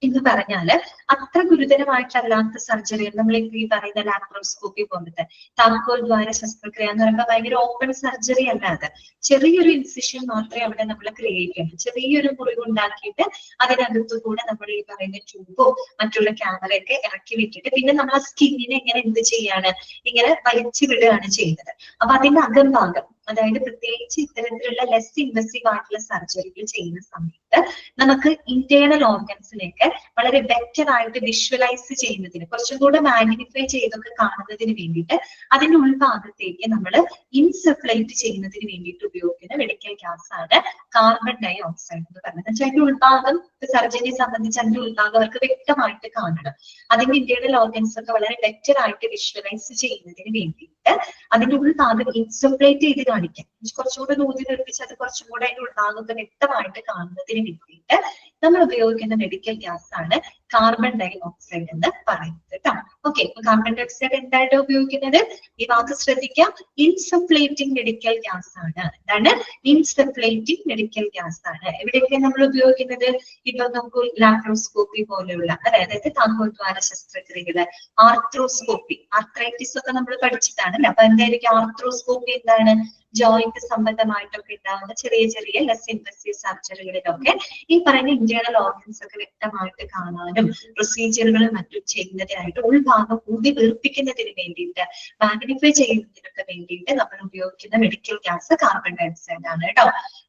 എന്ന് പറഞ്ഞാല് അത്ര ഗുരുതരമായിട്ടല്ലാത്ത സർജറികൾ, നമ്മൾ ഈ പറയുന്ന ലാപ്രോസ്കോപ്പി പോലത്തെ താക്കോൽ ദ്വാര ശസ്ത്രക്രിയ എന്ന് പറയുമ്പോൾ ഭയങ്കര ഓപ്പൺ സർജറി അല്ലാതെ ചെറിയൊരു ഇൻസിഷൻ മാത്രമേ അവിടെ നമ്മൾ ക്രിയേറ്റ് ചെയ്യണം. ചെറിയൊരു മുറിവ് ഉണ്ടാക്കിയിട്ട് അതിനകത്തു കൂടെ നമ്മൾ ഈ പറയുന്ന ട്യൂബോ മറ്റുള്ള ക്യാമറയൊക്കെ ഇറക്കി വിട്ടിട്ട് പിന്നെ നമ്മൾ ആ സ്കിന്നിനെ ഇങ്ങനെ എന്ത് ചെയ്യാണ്, ഇങ്ങനെ വലിച്ചു വിടുകയാണ് ചെയ്യുന്നത്. അപ്പൊ അതിന്റെ അകംഭാഗം, അതായത് പ്രത്യേകിച്ച് ഇത്തരത്തിലുള്ള ലെസ് ഇൻവസീവ് ആയിട്ടുള്ള സർജറികൾ ചെയ്യുന്ന സമയത്ത് നമുക്ക് ഇന്റേണൽ ഓർഗൻസിനെയൊക്കെ വളരെ ബെറ്റർ ആയിട്ട് വിഷ്വലൈസ് ചെയ്യുന്നതിന്, കുറച്ചും കൂടെ മാഗ്നിഫൈ ചെയ്തൊക്കെ കാണുന്നതിന് വേണ്ടിയിട്ട് അതിന്റെ ഉൾഭാഗത്തേക്ക് നമ്മൾ ഇൻസഫ്ലേറ്റ് ചെയ്യുന്നതിന് വേണ്ടിയിട്ട് ഉപയോഗിക്കുന്ന മെഡിക്കൽ ഗ്യാസ് ആണ് കാർബൺ ഡൈ ഓക്സൈഡ് എന്ന് പറയുന്നത്. വെച്ചാൽ അതിന്റെ ഉൾഭാഗം സർജറിയെ സംബന്ധിച്ച് അതിന്റെ ഉൾഭാഗം അവർക്ക് വ്യക്തമായിട്ട് കാണണം. അതിന്റെ ഇന്റേണൽ ഓർഗൻസ് ഒക്കെ വളരെ ബെറ്റർ ആയിട്ട് വിഷ്വലൈസ് ചെയ്യുന്നതിന് വേണ്ടിയിട്ട് അതിന്റെ ഉൾഭാഗം ഇൻസഫ്ലേറ്റ് ചെയ്ത് കാണിക്കാം. കുറച്ചുകൂടെ നൂതി നിർമ്മിച്ച് അത് കുറച്ചും കൂടെ അതിന്റെ ഉൾഭാഗമൊക്കെ വ്യക്തമായിട്ട് കാണുന്നതിന് വേണ്ടിയിട്ട് നമ്മൾ ഉപയോഗിക്കുന്ന മെഡിക്കൽ ഗ്യാസ് ആണ് കാർബൺ ഡൈ ഓക്സൈഡ് എന്ന് പറയുന്നത് കേട്ടോ. ഓക്കെ, കാർബൺ ഡൈ ഓക്സൈഡ് എന്തായിട്ട് ഉപയോഗിക്കുന്നത്? ഈ വാക്ക് ശ്രദ്ധിക്കാം, ഇൻസഫ്ലേറ്റിംഗ് മെഡിക്കൽ ഗ്യാസ് ആണ്. എന്താണ്? ഇൻസഫ്ലേറ്റിംഗ് മെഡിക്കൽ ഗ്യാസ് ആണ്. എവിടെയൊക്കെ നമ്മൾ ഉപയോഗിക്കുന്നത്? ഇപ്പൊ നമുക്ക് ലാപ്രോസ്കോപ്പി പോലെയുള്ള, അതായത് താക്കോൽദ്വാര ശസ്ത്രക്രിയകള്, ആർത്രോസ്കോപ്പി, ആർത്രൈറ്റിസ് ഒക്കെ നമ്മൾ പഠിച്ചിട്ടാണല്ലോ. അപ്പൊ എന്തായിരിക്കും ആർത്രോസ്കോപ്പി? എന്താണ്? ജോയിന്റ് സംബന്ധമായിട്ടൊക്കെ ഉണ്ടാകുന്ന ചെറിയ ചെറിയ ലെസ് ഇൻവസീവ് സർജറികളിലൊക്കെ ഈ പറയുന്ന ഇന്റേണൽ ഓർഗൻസ് ഒക്കെ വ്യക്തമായിട്ട് കാണാനും പ്രൊസീജിയറുകളും മറ്റും ചെയ്യുന്നതിനായിട്ട് ഉൾഭാഗം ഊതി വീർപ്പിക്കുന്നതിന് വേണ്ടിയിട്ട്, മാഗ്നിഫൈ ചെയ്യുന്നതിനൊക്കെ വേണ്ടിയിട്ട് നമ്മൾ ഉപയോഗിക്കുന്ന medical gas carbon dioxide ആണ് കേട്ടോ.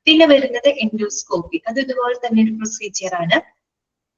പിന്നെ വരുന്നത് എൻഡോസ്കോപ്പി, അത് ഇതുപോലെ തന്നെ ഒരു പ്രൊസീജിയർ ആണ്.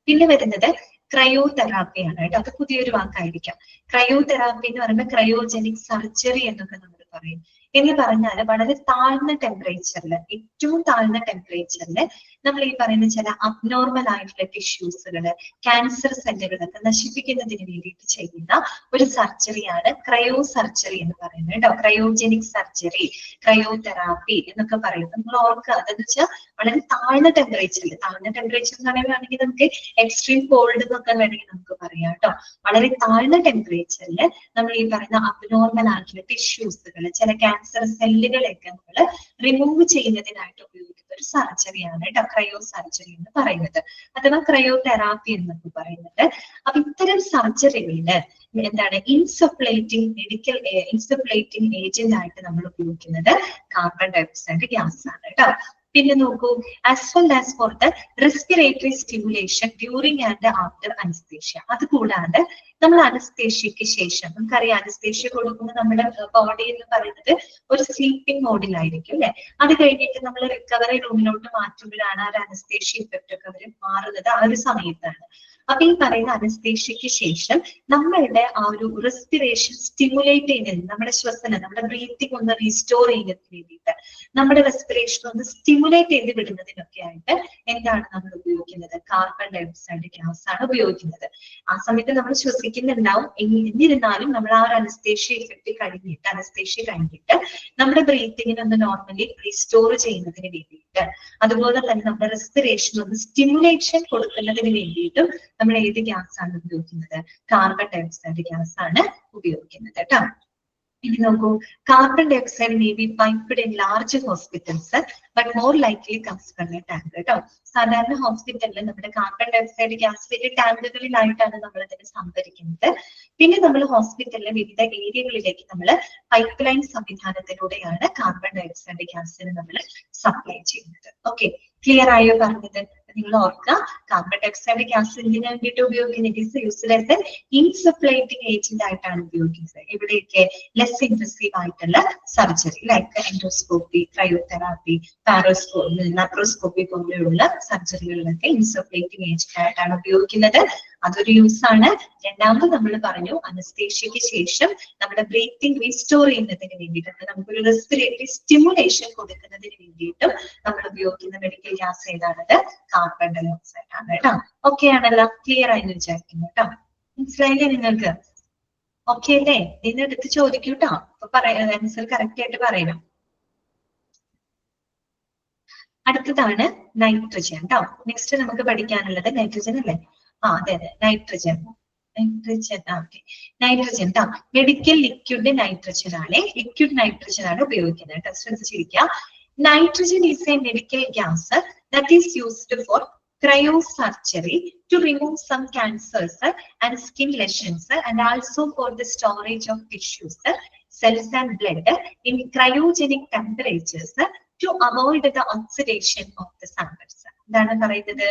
പിന്നെ വരുന്നത് ക്രയോതെറാപ്പി ആണ് കേട്ടോ. അത് പുതിയൊരു വാക്കായിരിക്കാം. ക്രയോതെറാപ്പി എന്ന് പറയുമ്പോൾ ക്രയോജനിക് സർജറി എന്നൊക്കെ നമ്മൾ പറയും. എന്ന് പറഞ്ഞാൽ വളരെ താഴ്ന്ന ടെമ്പറേച്ചറിൽ, ഏറ്റവും താഴ്ന്ന ടെമ്പറേച്ചറിൽ നമ്മൾ ഈ പറയുന്ന ചില അബ്നോർമൽ ആയിട്ടുള്ള ടിഷ്യൂസുകൾ, ക്യാൻസർ സെല്ലുകളൊക്കെ നശിപ്പിക്കുന്നതിന് വേണ്ടിയിട്ട് ചെയ്യുന്ന ഒരു സർജറിയാണ് ക്രയോ സർജറി എന്ന് പറയുന്നത് കേട്ടോ. ക്രയോജനിക് സർജറി, ക്രയോതെറാപ്പി എന്നൊക്കെ പറയുന്നത് നമ്മൾ ഓർക്കുക. അതെന്ന് വെച്ചാൽ വളരെ താഴ്ന്ന ടെമ്പറേച്ചറിൽ, താഴ്ന്ന ടെമ്പറേച്ചർ എന്ന് പറയുകയാണെങ്കിൽ നമുക്ക് എക്സ്ട്രീം കോൾഡ് എന്നൊക്കെ വേണമെങ്കിൽ നമുക്ക് പറയാം കേട്ടോ. വളരെ താഴ്ന്ന ടെമ്പറേച്ചറിൽ നമ്മൾ ഈ പറയുന്ന അബ്നോർമൽ ആയിട്ടുള്ള ടിഷ്യൂസുകൾ, ചില ക്യാൻസർ സെല്ലുകളെയൊക്കെ നമ്മൾ റിമൂവ് ചെയ്യുന്നതിനായിട്ട് ഉപയോഗിക്കുന്ന ഒരു സർജറിയാണ് കേട്ടോ ക്രയോ സർജറി എന്ന് പറയുന്നത്, അഥവാ ക്രയോതെറാപ്പി എന്നൊക്കെ പറയുന്നത്. അപ്പൊ ഇത്തരം സർജറികളില് എന്താണ് ഇൻസഫ്ലേറ്റിംഗ് ഇൻസഫ്ലേറ്റിംഗ് ഏജന്റ് ആയിട്ട് നമ്മൾ ഉപയോഗിക്കുന്നത് കാർബൺ ഡയോക്സൈഡ് ഗ്യാസ് ആണ് കേട്ടോ. പിന്നെ നോക്കൂ, as well as for the respiratory stimulation during and after anaesthesia. അത് കൂടാതെ നമ്മൾ അനസ്തേഷ്യക്ക് ശേഷം, നമുക്കറിയാം അനസ്തേഷ്യ കൊടുക്കുമ്പോൾ നമ്മുടെ ബോഡി എന്ന് പറയുന്നത് ഒരു സ്ലീപ്പിംഗ് മോഡിലായിരിക്കും അല്ലെ. അത് കഴിഞ്ഞിട്ട് നമ്മൾ റിക്കവറി റൂമിലോട്ട് മാറ്റുമ്പോഴാണ് ആ ഒരു അനസ്തേഷ്യ ഇഫക്റ്റ് ഒക്കെ അവർ മാറുന്നത്, ആ ഒരു സമയത്താണ്. അപ്പൊ ഈ പറയുന്ന അനസ്തേഷ്യക്ക് ശേഷം നമ്മളുടെ ആ ഒരു റെസ്പിറേഷൻ സ്റ്റിമുലേറ്റ് ചെയ്യുന്നതിന്, നമ്മുടെ ശ്വസനം, നമ്മുടെ ബ്രീത്തിങ് ഒന്ന് റീസ്റ്റോർ ചെയ്യുന്നതിന് വേണ്ടിയിട്ട്, നമ്മുടെ റെസ്പിറേഷൻ ഒന്ന് സ്റ്റിമുലേറ്റ് ചെയ്ത് വിടുന്നതിനൊക്കെ ആയിട്ട് എന്താണ് നമ്മൾ ഉപയോഗിക്കുന്നത്? കാർബൺ ഡയോക്സൈഡ് ഗ്യാസ് ആണ് ഉപയോഗിക്കുന്നത്. ആ സമയത്ത് നമ്മൾ ശ്വസിക്കുന്നുണ്ടാവും, എന്നിരുന്നാലും നമ്മൾ ആ ഒരു അനസ്തേഷ്യ ഇഫക്റ്റ് കഴിഞ്ഞിട്ട്, അനസ്തേഷ്യ കഴിഞ്ഞിട്ട് നമ്മുടെ ബ്രീത്തിങ്ങിനെ ഒന്ന് നോർമലി റീസ്റ്റോർ ചെയ്യുന്നതിന് വേണ്ടിയിട്ട്, അതുപോലെ തന്നെ നമ്മുടെ റെസ്പിറേഷൻ ഒന്ന് സ്റ്റിമുലേഷൻ കൊടുക്കുന്നതിന് വേണ്ടിയിട്ടും നമ്മൾ ഏത് ഗ്യാസ് ആണ് ഉപയോഗിക്കുന്നത്? കാർബൺ ഡയോക്സൈഡ് ഗ്യാസ് ആണ് ഉപയോഗിക്കുന്നത് കേട്ടോ. ഇനി നോക്കൂ, carbon dioxide may be piped in large hospitals but more likely comes from A tank കേട്ടോ. സാധാരണ ഹോസ്പിറ്റലിൽ നമ്മുടെ കാർബൺ ഡയോക്സൈഡ് ഗ്യാസ് വലിയ ടാങ്കുകളിലായിട്ടാണ് നമ്മൾ അതിനെ സംഭരിക്കുന്നത്. പിന്നെ നമ്മൾ ഹോസ്പിറ്റലിലെ വിവിധ ഏരിയകളിലേക്ക് നമ്മൾ പൈപ്പ് ലൈൻ സംവിധാനത്തിലൂടെയാണ് കാർബൺ ഡയോക്സൈഡ് ഗ്യാസിന് നമ്മൾ സപ്ലൈ ചെയ്യുന്നത്. ഓക്കെ, ക്ലിയർ ആയോ പറഞ്ഞത്? നിങ്ങൾ ഓർക്കുക, കാർബൺ ഡയോക്സൈഡ് ഗ്യാസ് എന്തിനു വേണ്ടിയിട്ട് ഉപയോഗിക്കുന്നത്? It is used as a insufflating agent ആയിട്ടാണ് ഉപയോഗിക്കുന്നത്. ഇവിടെയൊക്കെ ലെസ് ഇൻവെസീവ് ആയിട്ടുള്ള surgery like endoscopy, cryotherapy, laparoscopy പോലെയുള്ള സർജറികളിലൊക്കെ ഇൻസഫ്ലേറ്റിംഗ് ഏജന്റ് ആയിട്ടാണ് ഉപയോഗിക്കുന്നത്. അതൊരു യൂസ് ആണ്. രണ്ടാമത് നമ്മൾ പറഞ്ഞു, അനസ്തേഷ്യക്ക് ശേഷം നമ്മുടെ ബ്രീത്തിങ് റീസ്റ്റോർ ചെയ്യുന്നതിന് വേണ്ടിയിട്ട്, നമുക്കൊരു റെസ്പിറേറ്ററി സ്റ്റിമുലേഷൻ കൊടുക്കുന്നതിന് വേണ്ടിയിട്ടും നമ്മൾ ഉപയോഗിക്കുന്ന മെഡിക്കൽ ഗ്യാസ് ഏതാണത്? കാർബൺ ഡയോക്സൈഡ് ആണ് കേട്ടോ. ഓക്കെ ആണല്ലോ? ക്ലിയർ ആയി എന്ന് വിചാരിക്കുന്നു കേട്ടോ. മനസ്സിലായില്ലേ നിങ്ങൾക്ക്? ഓക്കെ അല്ലേ? ഇതിനെടുത്ത് ചോദിക്കൂ കേട്ടോ. അപ്പൊ ആൻസർ കറക്റ്റ് ആയിട്ട് പറയണം. അടുത്തതാണ് നൈട്രജൻ കേട്ടോ. നെക്സ്റ്റ് നമുക്ക് പഠിക്കാനുള്ളത് നൈട്രജൻ അല്ലേ? അതെ അതെ, നൈട്രജൻ. ഓക്കെ, നൈട്രജൻ ട്ടോ. മെഡിക്കൽ ലിക്വിഡ് നൈട്രജൻ ആണ്, ലിക്വിഡ് നൈട്രജൻ ആണ് ഉപയോഗിക്കുന്നത് കേട്ടോ. ശ്രദ്ധിച്ചിരിക്കുക. Nitrogen is a medical gas that is used for cryosurgery to remove some cancers and skin lesions and also for the storage of tissues, cells and blood in cryogenic temperatures to avoid the oxidation of the samples. എന്താണ് പറയുന്നത്?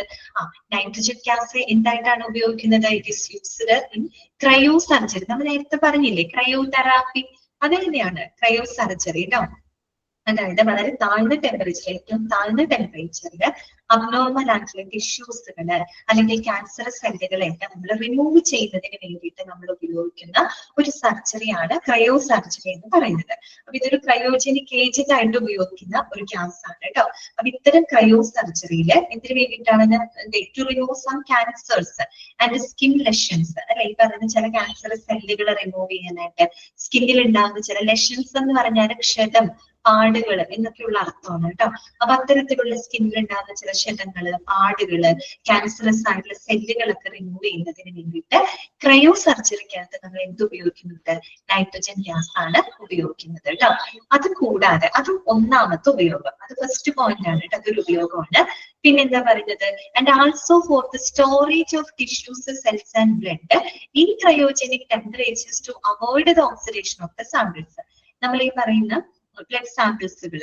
Nitrogen gas എന്തായിട്ടാണ് ഉപയോഗിക്കുന്നത്? It is used in cryo surgery. നമ്മൾ നേരത്തെ പറഞ്ഞില്ലേ cryotherapy, അത് തന്നെയാണ് cryo surgery കേട്ടോ. അതായത് വളരെ താഴ്ന്ന ടെമ്പറേച്ചർ, ഏറ്റവും താഴ്ന്ന ടെമ്പറേച്ചറിൽ അബ്നോർമൽ ആയിട്ടുള്ള ടിഷ്യൂസുകള് അല്ലെങ്കിൽ ക്യാൻസർ സെല്ലുകളെയൊക്കെ നമ്മൾ റിമൂവ് ചെയ്യുന്നതിന് വേണ്ടിയിട്ട് നമ്മൾ ഉപയോഗിക്കുന്ന ഒരു സർജറിയാണ് ക്രയോ സർജറി എന്ന് പറയുന്നത്. അപ്പൊ ഇതൊരു ക്രയോജനിക് ഏജന്റ് ആയിട്ട് ഉപയോഗിക്കുന്ന ഒരു ഗ്യാസ് ആണ് കേട്ടോ. അപ്പൊ ഇത്തരം ക്രയോ സർജറിയില് എന്തിനു വേണ്ടിയിട്ടാണ്? To remove some cancers and skin lesions അല്ലെ. ഈ പറയുന്ന ചില ക്യാൻസർ സെല്ലുകൾ റിമൂവ് ചെയ്യാനായിട്ട്, സ്കിന്നിൽ ഉണ്ടാകുന്ന ചില ലെഷൻസ് എന്ന് പറഞ്ഞാൽ ക്ഷതം, പാടുകൾ എന്നൊക്കെയുള്ള അർത്ഥമാണ് കേട്ടോ. അപ്പൊ അത്തരത്തിലുള്ള സ്കിന്നിൽ ഉണ്ടാകുന്ന ചില ക്ഷതങ്ങള്, പാടുകള്, ക്യാൻസറസ് ആയിട്ടുള്ള സെല്ലുകളൊക്കെ റിമൂവ് ചെയ്യുന്നതിന് വേണ്ടിയിട്ട് ക്രയോ സർജറിക്കകത്ത് നമ്മൾ എന്ത് ഉപയോഗിക്കുന്നുണ്ട്? നൈട്രജൻ ഗ്യാസ് ആണ് ഉപയോഗിക്കുന്നത് കേട്ടോ. അത് കൂടാതെ, അത് ഒന്നാമത്തെ ഉപയോഗം, അത് ഫസ്റ്റ് പോയിന്റ് ആണ് കേട്ടോ, അതൊരു ഉപയോഗമാണ്. പിന്നെന്താ പറയുന്നത്? And also for the storage of tissues, cells and blood in cryogenic temperatures to avoid the oxidation of the samples. നമ്മൾ ഈ പറയുന്ന ബ്ലഡ് സാമ്പിൾസുകൾ,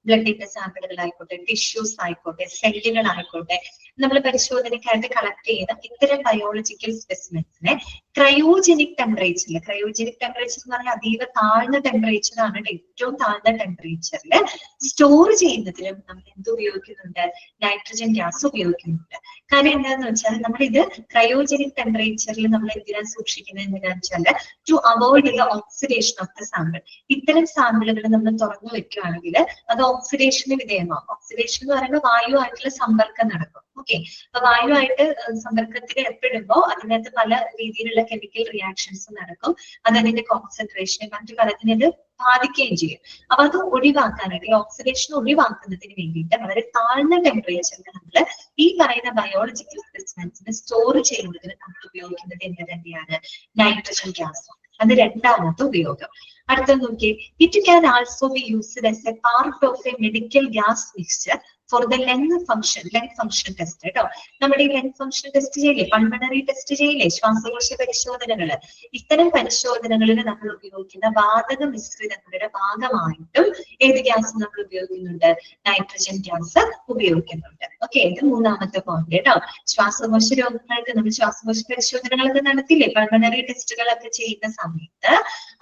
ബ്ലഡിന്റെ സാമ്പിളുകളായിക്കോട്ടെ, ടിഷ്യൂസ് ആയിക്കോട്ടെ, സെല്ലുകളായിക്കോട്ടെ, നമ്മൾ പരിശോധനയ്ക്കായിട്ട് കളക്ട് ചെയ്യുന്ന ഇത്തരം ബയോളജിക്കൽ സ്പെസിമെൻസിനെ ക്രയോജനിക് ടെമ്പറേച്ചറിൽ, ക്രയോജനിക് ടെമ്പറേച്ചർ എന്ന് പറഞ്ഞാൽ അതീവ താഴ്ന്ന ടെമ്പറേച്ചർ ആണ്, ഏറ്റവും താഴ്ന്ന ടെമ്പറേച്ചറിൽ സ്റ്റോർ ചെയ്യുന്നതിനും നമ്മൾ എന്ത് ഉപയോഗിക്കുന്നുണ്ട്? നൈട്രജൻ ഗ്യാസ് ഉപയോഗിക്കുന്നുണ്ട്. കാര്യം എന്താണെന്ന് വെച്ചാൽ നമ്മൾ ഇത് ക്രയോജനിക് ടെമ്പറേച്ചറിൽ നമ്മൾ എന്തിനാണ് സൂക്ഷിക്കുന്നത് എന്താണെന്ന് വെച്ചാൽ to avoid the oxidation of the sample. ഇത്തരം സാമ്പിളുകൾ നമ്മൾ തുറന്നു വെക്കുകയാണെങ്കിൽ അത് ഓക്സിഡേഷന് വിധേയമാകും. ഓക്സിഡേഷൻ എന്ന് പറയുമ്പോൾ വായുവായിട്ടുള്ള സമ്പർക്കം നടക്കും. ഓക്കെ, അപ്പൊ വായുവായിട്ട് സമ്പർക്കത്തിൽ ഏർപ്പെടുമ്പോൾ അതിനകത്ത് പല രീതിയിലുള്ള കെമിക്കൽ റിയാക്ഷൻസ് നടക്കും. അത് അതിന്റെ കോൺസെൻട്രേഷനെ മറ്റു പലതിനെ ബാധിക്കുകയും ചെയ്യും. അപ്പൊ അത് ഒഴിവാക്കാനായിട്ട്, ഈ ഓക്സിഡേഷൻ ഒഴിവാക്കുന്നതിന് വേണ്ടിയിട്ട് വളരെ താഴ്ന്ന ടെമ്പറേച്ചറിൽ നമ്മൾ ഈ പറയുന്ന ബയോളജിക്കൽ സ്പെസിമെൻസിനെ സ്റ്റോർ ചെയ്യുന്നതിന് നമ്മൾ ഉപയോഗിക്കുന്നത് എന്ത് തന്നെയാണ്? Nitrogen gas. അത് രണ്ടാമത്തെ ഉപയോഗം. അടുത്ത നോക്കി, it can also be used as A part of A medical gas mixture for the lung function test. കേട്ടോ, നമ്മുടെ ഈ ലങ് ഫംഗ്ഷൻ ടെസ്റ്റ് ചെയ്യില്ലേ, പൾമണറി ടെസ്റ്റ് ചെയ്യില്ലേ, ശ്വാസകോശ പരിശോധനകള്, ഇത്തരം പരിശോധനകളിൽ നമ്മൾ ഉപയോഗിക്കുന്ന വാതക മിശ്രിതങ്ങളുടെ ഭാഗമായിട്ടും ഏത് ഗ്യാസ് നമ്മൾ ഉപയോഗിക്കുന്നുണ്ട്? നൈട്രജൻ ഗ്യാസ് ഉപയോഗിക്കുന്നുണ്ട്. ഓക്കെ, ഇത് മൂന്നാമത്തെ പോയിന്റ്. കേട്ടോ, ശ്വാസകോശ രോഗങ്ങൾക്ക് നമ്മൾ ശ്വാസകോശ പരിശോധനകളൊക്കെ നടത്തില്ലേ, പൾമണറി ടെസ്റ്റുകളൊക്കെ ചെയ്യുന്ന സമയത്ത്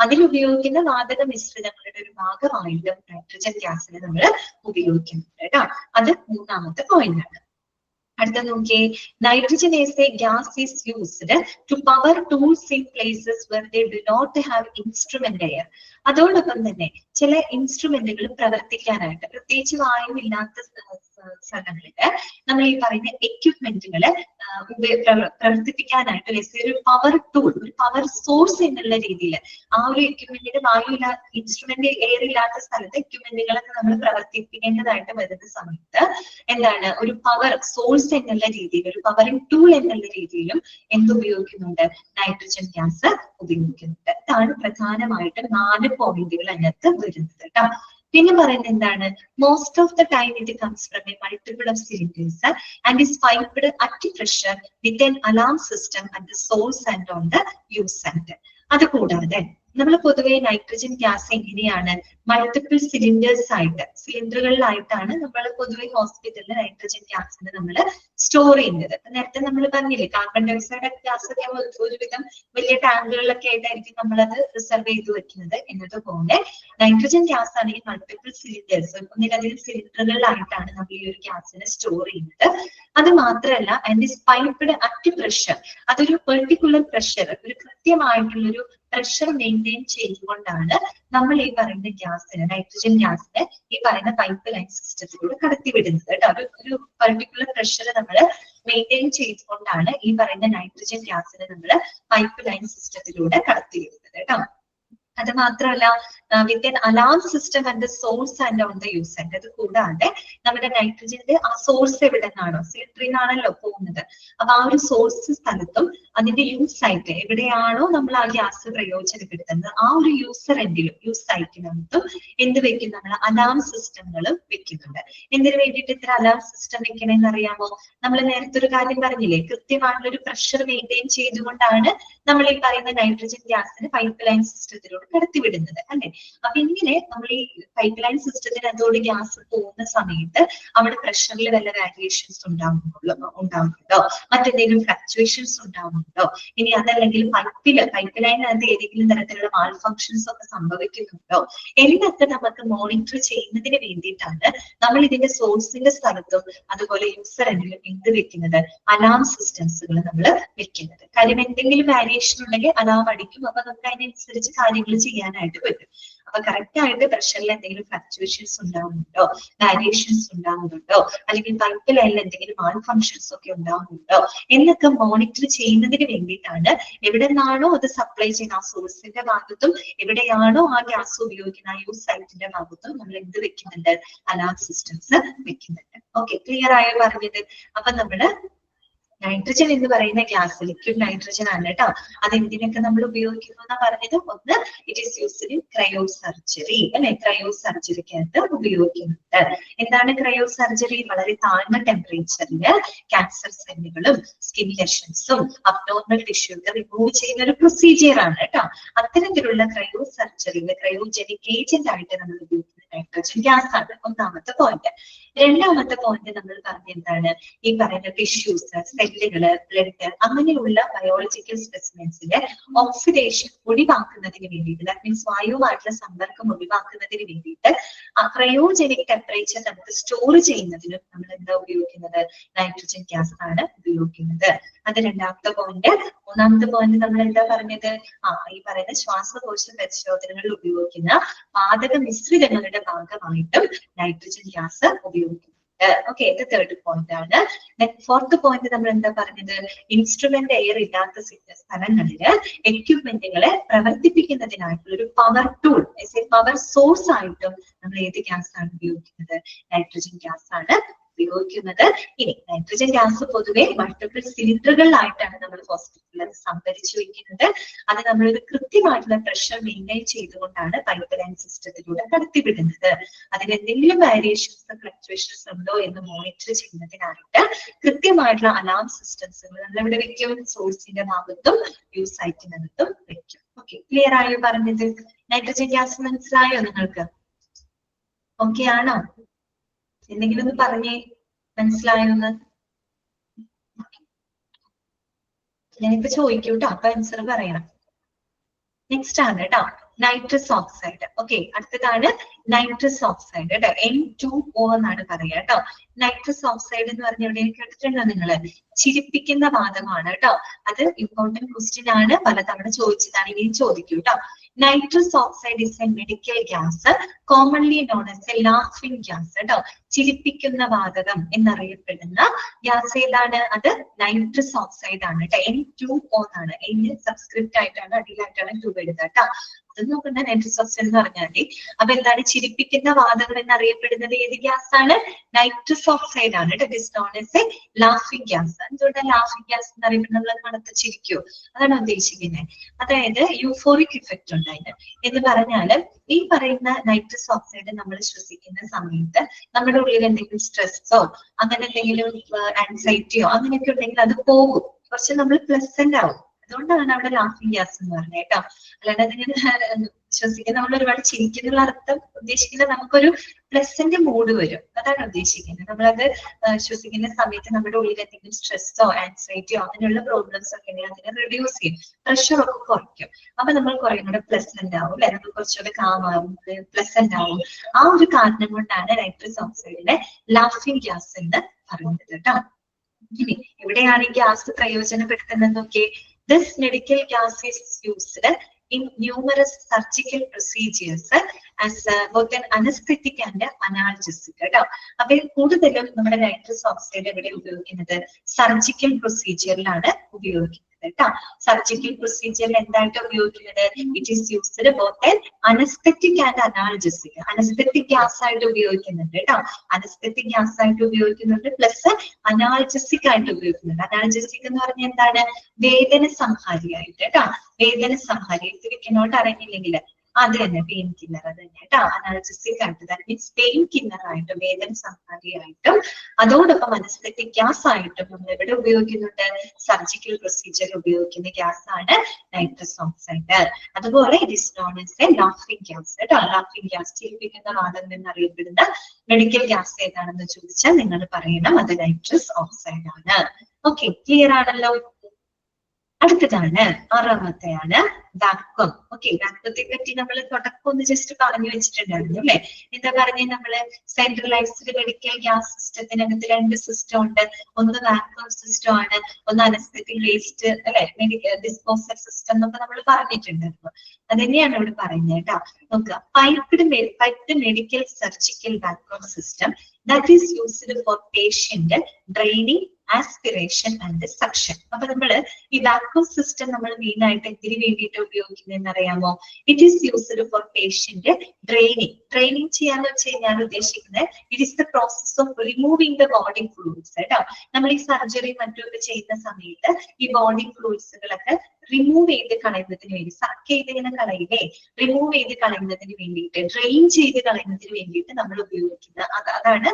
അതിലുപയോഗിക്കുന്ന വാതക മിശ്രിതങ്ങളുടെ ഒരു ഭാഗമായിട്ടും നൈട്രജൻ ഗ്യാസിനെ നമ്മൾ ഉപയോഗിക്കുന്നുണ്ട്. കേട്ടോ, അത് മൂന്നാമത്തെ പോയിന്റ് ആണ്. അടുത്ത നോക്കിയേ, nitrogen as a gas is used to power tools in places where they do not have instrument air. അതോടൊപ്പം തന്നെ ചില ഇൻസ്ട്രുമെന്റുകൾ പ്രവർത്തിക്കാനായിട്ട്, പ്രത്യേകിച്ച് വായുവില്ലാത്ത സ്ഥലങ്ങളില് നമ്മൾ ഈ പറയുന്ന എക്യുപ്മെന്റുകള് പ്രവർത്തിപ്പിക്കാനായിട്ട് ഒരു പവർ ടൂൾ, ഒരു പവർ സോഴ്സ് എന്നുള്ള രീതിയിൽ ആ ഒരു എക്യുപ്മെന്റിന് ഇൻസ്ട്രുമെന്റ് എയർ ഇല്ലാത്ത സ്ഥലത്ത് എക്യുപ്മെന്റുകളൊക്കെ നമ്മൾ പ്രവർത്തിപ്പിക്കേണ്ടതായിട്ട് വരുന്ന സമയത്ത് എന്താണ്, ഒരു പവർ സോഴ്സ് എന്നുള്ള രീതിയിൽ, ഒരു പവറിംഗ് ടൂൾ എന്നുള്ള രീതിയിലും എന്തുപയോഗിക്കുന്നുണ്ട്? നൈട്രജൻ ഗ്യാസ് ഉപയോഗിക്കുന്നുണ്ട്. ഇതാണ് പ്രധാനമായിട്ടും 4 പോയിന്റുകൾ അതിനകത്ത് വരുന്നത്. കേട്ടോ, പിന്നെ പറയുന്നത് എന്താണ്? Most of the time it comes from a multiple of cylinders and is piped at pressure with an alarm system at the source and on the user end. അത് കൂടാതെ നമ്മൾ പൊതുവെ നൈട്രജൻ ഗ്യാസ് എങ്ങനെയാണ് മൾട്ടിപ്പിൾ സിലിണ്ടറുകളിലായിട്ടാണ് നമ്മൾ പൊതുവെ ഹോസ്പിറ്റലിൽ നൈട്രജൻ ഗ്യാസിന് നമ്മൾ സ്റ്റോർ ചെയ്യുന്നത്. നേരത്തെ നമ്മൾ പറഞ്ഞില്ലേ, കാർബൺ ഡയോക്സൈഡ് ഗ്യാസ് ഒക്കെ ഒരുവിധം വലിയ ടാങ്കുകളിലൊക്കെ ആയിട്ടായിരിക്കും നമ്മളത് റിസർവ് ചെയ്ത് വെക്കുന്നത്. എന്നതുപോലെ നൈട്രജൻ ഗ്യാസ് ആണെങ്കിൽ മൾട്ടിപ്പിൾ സിലിണ്ടേഴ്സ്, ഒന്നിലധികം സിലിണ്ടറുകളിലായിട്ടാണ് നമ്മൾ ഈ ഒരു ഗ്യാസിനെ സ്റ്റോർ ചെയ്യുന്നത്. അത് മാത്രമല്ല, and is piped at pressure, അതൊരു പെർട്ടിക്കുലർ പ്രഷർ, ഒരു കൃത്യമായിട്ടുള്ളൊരു പ്രഷർ മെയിൻറ്റെയിൻ ചെയ്തുകൊണ്ടാണ് നമ്മൾ ഈ പറയുന്ന ഗ്യാസിന്, നൈട്രജൻ ഗ്യാസിനെ ഈ പറയുന്ന പൈപ്പ് ലൈൻ സിസ്റ്റത്തിലൂടെ കടത്തിവിടുന്നത്. കേട്ടോ, ഒരു പെർട്ടിക്കുലർ പ്രഷർ നമ്മൾ മെയിൻറ്റെയിൻ ചെയ്തുകൊണ്ടാണ് ഈ പറയുന്ന നൈട്രജൻ ഗ്യാസിനെ നമ്മൾ പൈപ്പ് ലൈൻ സിസ്റ്റത്തിലൂടെ കടത്തിവിടുന്നത്. കേട്ടോ, അത് മാത്രമല്ല, with an alarm system and the source and on the user end. അത് കൂടാതെ നമ്മുടെ നൈട്രജന്റെ ആ സോഴ്സ് എവിടെ നിന്നാണോ, സിലിണ്ടറിൽ നിന്നാണല്ലോ പോകുന്നത്, അപ്പൊ ആ ഒരു സോഴ്സ് സ്ഥലത്തും അതിന്റെ യൂസ് സൈറ്റ് എവിടെയാണോ നമ്മൾ ആ ഗ്യാസ് പ്രയോജനപ്പെടുത്തുന്നത് ആ ഒരു യൂസ് സൈറ്റിനകത്തും എന്ത് വെക്കും? നമ്മൾ അലാം സിസ്റ്റങ്ങളും വെക്കുന്നുണ്ട്. എന്തിനു വേണ്ടിയിട്ട് ഇത്ര അലാം സിസ്റ്റം വെക്കണമെന്ന് അറിയാമോ? നമ്മൾ നേരത്തെ ഒരു കാര്യം പറഞ്ഞില്ലേ, കൃത്യമായിട്ടുള്ള ഒരു പ്രഷർ മെയിൻറ്റെയിൻ ചെയ്തുകൊണ്ടാണ് നമ്മൾ ഈ പറയുന്ന നൈട്രജൻ ഗ്യാസിന് പൈപ്പ് ലൈൻ സിസ്റ്റത്തിലൂടെ കടത്തിവിടുന്നത്, അല്ലെ? അപ്പൊ ഇങ്ങനെ നമ്മൾ ഈ പൈപ്പ് ലൈൻ സിസ്റ്റത്തിന് അതോട് ഗ്യാസ് പോകുന്ന സമയത്ത് അവിടെ പ്രഷറിൽ വല്ല വേരിയേഷൻസ് ഉണ്ടാവുന്നുണ്ടോ, മറ്റെന്തെങ്കിലും ഫ്ലക്ച്വേഷൻസ് ഉണ്ടാവുന്നുണ്ടോ, ഇനി അതല്ലെങ്കിൽ പൈപ്പ് ലൈനകത്ത് ഏതെങ്കിലും തരത്തിലുള്ള മാൾ ഫങ്ഷൻസ് ഒക്കെ സംഭവിക്കുന്നുണ്ടോ എന്നൊക്കെ നമുക്ക് മോണിറ്റർ ചെയ്യുന്നതിന് വേണ്ടിയിട്ടാണ് നമ്മൾ ഇതിന്റെ സോഴ്സിന്റെ സ്ഥലത്തും അതുപോലെ യൂസർ എൻഡിലും എന്ത് വെക്കുന്നത്? അലാം സിസ്റ്റംസുകൾ നമ്മൾ വെക്കുന്നത്. കാര്യം എന്തെങ്കിലും വേരിയേഷൻ ഉണ്ടെങ്കിൽ അലാം അടിക്കും, അപ്പൊ നമുക്ക് അതിനനുസരിച്ച് കാര്യങ്ങൾ ചെയ്യാനായിട്ട് പറ്റും. അപ്പൊ കറക്റ്റ് ആയിട്ട് പ്രഷറിൽ എന്തെങ്കിലും ഫ്ലക്ച്വേഷൻസ് ഉണ്ടാവുന്നുണ്ടോ, വേരിയേഷൻസ് ഉണ്ടാവുന്നുണ്ടോ, അല്ലെങ്കിൽ പൈപ്പ് ലൈനിൽ എന്തെങ്കിലും മാൾ ഫങ്ഷൻസ് ഒക്കെ ഉണ്ടാവുന്നുണ്ടോ എന്നൊക്കെ മോണിറ്റർ ചെയ്യുന്നതിന് വേണ്ടിയിട്ടാണ് എവിടെ നിന്നാണോ അത് സപ്ലൈ ചെയ്യുന്ന ആ സോഴ്സിന്റെ ഭാഗത്തും എവിടെയാണോ ആ ഗ്യാസ് ഉപയോഗിക്കുന്ന ആ യൂസ് സൈറ്റിന്റെ ഭാഗത്തും നമ്മൾ എന്ത് വെക്കുന്നുണ്ട്? അലാം സിസ്റ്റംസ് വെക്കുന്നുണ്ട്. ഓക്കെ, ക്ലിയർ ആയോ പറഞ്ഞത്? അപ്പൊ നമ്മള് നൈട്രജൻ എന്ന് പറയുന്ന ഗ്യാസ് ലിക്വിഡ് നൈട്രജൻ ആണ് കേട്ടോ. അത് എന്തിനൊക്കെ നമ്മൾ ഉപയോഗിക്കുന്നു എന്നാ പറഞ്ഞത്? ഒന്ന്, it is used in cryo surgery, അല്ലെ? ക്രയോ സർജറിക്കകത്ത് ഉപയോഗിക്കുന്നുണ്ട്. എന്താണ് ക്രയോ സർജറി? വളരെ താഴ്ന്ന ടെമ്പറേച്ചറില് ക്യാൻസർ സെല്ലുകളും സ്കിൻ ലെഷൻസും അബ്നോർമൽ ടിഷ്യൂ ഒക്കെ റിമൂവ് ചെയ്യുന്ന ഒരു പ്രൊസീജിയർ ആണ് കേട്ടോ. അത്തരത്തിലുള്ള ക്രയോ സർജറിയിൽ ക്രയോജനിക് ഏജന്റ് ആയിട്ട് നമ്മൾ ഉപയോഗിക്കുന്ന നൈട്രജൻ ഗ്യാസ് ആണ് ഒന്നാമത്തെ പോയിന്റ്. രണ്ടാമത്തെ പോയിന്റ് നമ്മൾ പറഞ്ഞ എന്താണ്, ഈ പറയുന്ന ടിഷ്യൂസ്, സെല്ലുകള്, ബ്ലഡ് അങ്ങനെയുള്ള ബയോളജിക്കൽ സ്പെസിമെൻസിന്റെ ഓക്സിഡേഷൻ ഒഴിവാക്കുന്നതിന് വേണ്ടിയിട്ട്, ദാറ്റ് മീൻസ് വായുവുമായിട്ടുള്ള സമ്പർക്കം ഒഴിവാക്കുന്നതിന് വേണ്ടിയിട്ട് ക്രയോജനിക് ടെമ്പറേച്ചർ നമുക്ക് സ്റ്റോർ ചെയ്യുന്നതിനും നമ്മൾ എന്താ ഉപയോഗിക്കുന്നത്, നൈട്രജൻ ഗ്യാസ് ആണ് ഉപയോഗിക്കുന്നത്. അത് രണ്ടാമത്തെ പോയിന്റ്. മൂന്നാമത്തെ പോയിന്റ് നമ്മൾ എന്താ പറഞ്ഞത്, ഈ പറയുന്ന ശ്വാസകോശ പരിശോധനകളിൽ ഉപയോഗിക്കുന്ന വാതക മിശ്രിതങ്ങളുടെ ഭാഗമായിട്ടും നൈട്രജൻ ഗ്യാസ് ഉപയോഗിക്കുന്നുണ്ട്. ഓക്കെ, ഇത് തേർഡ് പോയിന്റ് ആണ്. ഫോർത്ത് പോയിന്റ് നമ്മൾ എന്താ പറഞ്ഞത്, ഇൻസ്ട്രുമെന്റ് എയർ ഇല്ലാത്ത സ്ഥലങ്ങളിൽ എക്യുപ്മെന്റുകളെ പ്രവർത്തിപ്പിക്കുന്നതിനായിട്ടുള്ള ഒരു പവർ ടൂൾ, പവർ സോഴ്സ് ആയിട്ടും നമ്മൾ ഏത് ഗ്യാസ് ആണ് ഉപയോഗിക്കുന്നത്, നൈട്രജൻ ഗ്യാസ് ആണ് ഉപയോഗിക്കുന്നത്. ഇനി നൈട്രജൻ ഗ്യാസ് പൊതുവെ മൾട്ടിപ്പിൾ സിലിണ്ടറുകളിലായിട്ടാണ് നമ്മൾ ഹോസ്പിറ്റലിൽ സംഭരിച്ചു വെക്കുന്നത്. അത് നമ്മളൊരു കൃത്യമായിട്ടുള്ള പ്രഷർ മെയിൻറ്റെയിൻ ചെയ്തുകൊണ്ടാണ് പൈപ്പ് ലൈൻ സിസ്റ്റത്തിലൂടെ കടത്തിവിടുന്നത്. അതിന് എന്തെങ്കിലും വേരിയേഷൻസ്, ഫ്ലക്ച്വേഷൻസ് ഉണ്ടോ എന്ന് മോണിറ്റർ ചെയ്യുന്നതിനായിട്ട് കൃത്യമായിട്ടുള്ള അലാം സിസ്റ്റംസുകൾ നമ്മളിവിടെ വെക്കും, സോഴ്സിന്റെ ഭാഗത്തും യൂസ് സൈറ്റിനകത്തും വെക്കും. ഓക്കെ, ക്ലിയർ ആയോ പറഞ്ഞത്? നൈട്രജൻ ഗ്യാസ് മനസ്സിലായോ നിങ്ങൾക്ക്? ഓക്കെ ആണോ? എന്തെങ്കിലും ഒന്ന് പറഞ്ഞേ, മനസ്സിലായോന്ന്? ഞാനിപ്പോ ചോദിക്കൂട്ടോ, അപ്പൊ ആൻസർ പറയണം. നെക്സ്റ്റ് ആണ് കേട്ടോ നൈട്രസ് ഓക്സൈഡ്. ഓക്കെ, അടുത്തതാണ് നൈട്രസ് ഓക്സൈഡ് കേട്ടോ, N2O എന്നാണ് പറയാ കേട്ടോ. നൈട്രസ് ഓക്സൈഡ് എന്ന് പറഞ്ഞ എവിടെ കേട്ടിട്ടുണ്ടോ നിങ്ങള്? ചിരിപ്പിക്കുന്ന വാതകമാണ് കേട്ടോ. അത് ഇമ്പോർട്ടന്റ് ക്വസ്റ്റ്യൻ ആണ്, പലതവണ ചോദിച്ചതാണ്, ഇനിയും ചോദിക്കൂ കേട്ടോ. Nitrous oxide is A medical gas commonly known as A laughing gas കേട്ടോ. ചിരിപ്പിക്കുന്ന വാതകം എന്നറിയപ്പെടുന്ന ഗ്യാസ് ഏതാണ്? അത് നൈട്രസ് ഓക്സൈഡ് ആണ് കേട്ടോ. N2O എന്നാണ്. N സബ്സ്ക്രിപ്റ്റ് ആയിട്ടാണ്, അടിയിലായിട്ടാണ് 2 എഴുതുക കേട്ടോ. അത് നോക്കുന്ന നൈട്രസ് ഓക്സൈഡ് എന്ന് പറഞ്ഞാൽ അപ്പൊ എന്താണ് ചിരിപ്പിക്കുന്ന വാതകം എന്നറിയപ്പെടുന്നത് ഏത് ഗ്യാസ് ആണ്? നൈട്രസ് ഓക്സൈഡ് ആണ് കേട്ടോ. It is known as A laughing gas. എന്തുകൊണ്ടാണ് ലാഫിംഗ് ഗ്യാസ് എന്നറിയപ്പെടുന്നത്? നമ്മൾ കണക്ക് ചിരിക്കോ, അതാണ് ഉദ്ദേശിക്കുന്നത്. അതായത് യൂഫോറിക് ഇഫക്റ്റ് ഉണ്ട് അതിന്. എന്ന് പറഞ്ഞാല് ഈ പറയുന്ന നൈട്രസ് ഓക്സൈഡ് നമ്മൾ ശ്വസിക്കുന്ന സമയത്ത് നമ്മുടെ ഉള്ളിൽ എന്തെങ്കിലും സ്ട്രെസ്സോ അങ്ങനെ എന്തെങ്കിലും ആൻസൈറ്റിയോ അങ്ങനെയൊക്കെ ഉണ്ടെങ്കിൽ അത് പോകും, കുറച്ച് നമ്മൾ പ്ലസന്റ് ആവും. അതുകൊണ്ടാണ് അവിടെ ലാഫിംഗ് ഗ്യാസ് എന്ന് പറഞ്ഞത് കേട്ടോ. അല്ലാണ്ട് അതിങ്ങനെ ശ്വസിക്കുന്ന നമ്മൾ ഒരുപാട് ചിരിക്കുന്ന അർത്ഥം ഉദ്ദേശിക്കുന്നത് നമുക്കൊരു പ്ലസന്റ് മൂഡ് വരും, അതാണ് ഉദ്ദേശിക്കുന്നത്. നമ്മളത് ശ്വസിക്കുന്ന സമയത്ത് നമ്മുടെ ഉള്ളിൽ എന്തെങ്കിലും സ്ട്രെസ്സോ ആൻസൈറ്റിയോ അങ്ങനെയുള്ള പ്രോബ്ലംസ് ഒക്കെ ഉണ്ടെങ്കിൽ അതിനെ റിഡ്യൂസ് ചെയ്യും, പ്രഷർ ഒക്കെ കുറയ്ക്കും. അപ്പൊ നമ്മൾ കുറെ കൂടെ പ്ലസന്റ് ആവും അല്ലെ, നമ്മൾ കുറച്ചുകൂടെ കാമാവും, പ്ലസന്റ് ആവും. ആ ഒരു കാരണം കൊണ്ടാണ് നൈട്രസ് ഓക്സൈഡിനെ ലാഫിംഗ് ഗ്യാസ് എന്ന് പറയുന്നത് കേട്ടോ. ഇനി എവിടെയാണ് ഈ gas പ്രയോജനപ്പെടുത്തുന്നതൊക്കെ? This medical gas is used in numerous surgical procedures as both an anesthetic and analgesic കേട്ടോ. അപ്പൊ കൂടുതലും നമ്മുടെ നൈട്രസ് ഓക്സൈഡ് എവിടെ ഉപയോഗിക്കുന്നത്? സർജിക്കൽ പ്രൊസീജിയറിലാണ് ഉപയോഗിക്കുന്നത് കേട്ടോ. സർജിക്കൽ പ്രൊസീജിയറിൽ എന്തായിട്ട് ഉപയോഗിക്കുന്നത്? It is used both an anaesthetic and analgesic. Anaesthetic gas ആയിട്ട് ഉപയോഗിക്കുന്നുണ്ട് കേട്ടോ. അനസ്തെറ്റിക് ഗ്യാസ് ആയിട്ട് ഉപയോഗിക്കുന്നുണ്ട്, പ്ലസ് അനാൾജസിക് ആയിട്ട് ഉപയോഗിക്കുന്നുണ്ട്. അനാൾജസിക് എന്ന് പറഞ്ഞാൽ എന്താണ്? വേദന സംഹാരിയായിട്ട് കേട്ടോ. വേദന സംഹാരി, ഇത് കനോട്ട് അറിഞ്ഞില്ലെങ്കിൽ അത് തന്നെ പെയിൻ കില്ലർ, അത് തന്നെ കേട്ടോ. അനാൾജസിക് ആയിട്ട്, ദാറ്റ് മീൻസ് പെയിൻ കില്ലർ ആയിട്ടും വേദന സംഹാരിയായിട്ടും അതോടൊപ്പം അനസ്തെറ്റിക് ഗ്യാസ് ആയിട്ടും നമ്മൾ എവിടെ ഉപയോഗിക്കുന്നുണ്ട്? സർജിക്കൽ പ്രൊസീജിയർ ഉപയോഗിക്കുന്ന ഗ്യാസ് ആണ് നൈട്രസ് ഓക്സൈഡ്. അതുപോലെ it is known as A laughing gas കേട്ടോ. ലാഫിംഗ് ഗ്യാസ്, ചിരിപ്പിക്കുന്ന വാതകം എന്നറിയപ്പെടുന്ന മെഡിക്കൽ ഗ്യാസ് ഏതാണെന്ന് ചോദിച്ചാൽ നിങ്ങൾ പറയണം അത് നൈട്രസ് ഓക്സൈഡ് ആണ്. ഓക്കെ, ക്ലിയർ ആണല്ലോ. അടുത്തതാണ് ആറാമത്തെയാണ് വാക്വം. ഓക്കെ, വാക്വത്തെ പറ്റി നമ്മൾ തുടക്കം ഒന്ന് ജസ്റ്റ് പറഞ്ഞു വെച്ചിട്ടുണ്ടായിരുന്നു അല്ലെ. എന്താ പറഞ്ഞ നമ്മള് സെൻട്രലൈസ്ഡ് മെഡിക്കൽ ഗ്യാസ് സിസ്റ്റത്തിനകത്ത് 2 സിസ്റ്റം ഉണ്ട്. ഒന്ന് വാക്വം സിസ്റ്റം ആണ്, ഒന്ന് അനസ്തെറ്റിക് വേസ്റ്റ് അല്ലെ, ഡിസ്പോസൽ സിസ്റ്റം എന്നൊക്കെ നമ്മൾ പറഞ്ഞിട്ടുണ്ടായിരുന്നു. അത് തന്നെയാണ് ഇവിടെ പറയുന്നത് കേട്ടോ. നോക്കുക, piped medical surgical vacuum system that is used for patient draining, aspiration and suction. അപ്പൊ നമ്മള് ഈ വാക്വം സിസ്റ്റം നമ്മൾ മെയിൻ ആയിട്ട് എന്തിനു വേണ്ടിയിട്ട് ഉപയോഗിക്കുന്നതെന്ന് അറിയാമോ? It is used for patient draining. Draining ചെയ്യാന്ന് വെച്ച് കഴിഞ്ഞാൽ ഉദ്ദേശിക്കുന്നത് it is the process of removing the body fluids കേട്ടോ. നമ്മൾ ഈ സർജറി മറ്റൊക്കെ ചെയ്യുന്ന സമയത്ത് ഈ ബോഡി ഫ്ലൂയിഡ്സുകളൊക്കെ റിമൂവ് ചെയ്ത് കളയുന്നതിന് വേണ്ടി, സക്ക് ചെയ്ത് ഇങ്ങനെ കളയില്ലേ, റിമൂവ് ചെയ്ത് കളയുന്നതിന് വേണ്ടിയിട്ട്, ഡ്രെയിൻ ചെയ്ത് കളയുന്നതിന് വേണ്ടിയിട്ട് നമ്മൾ ഉപയോഗിക്കുന്നത് അതാണ്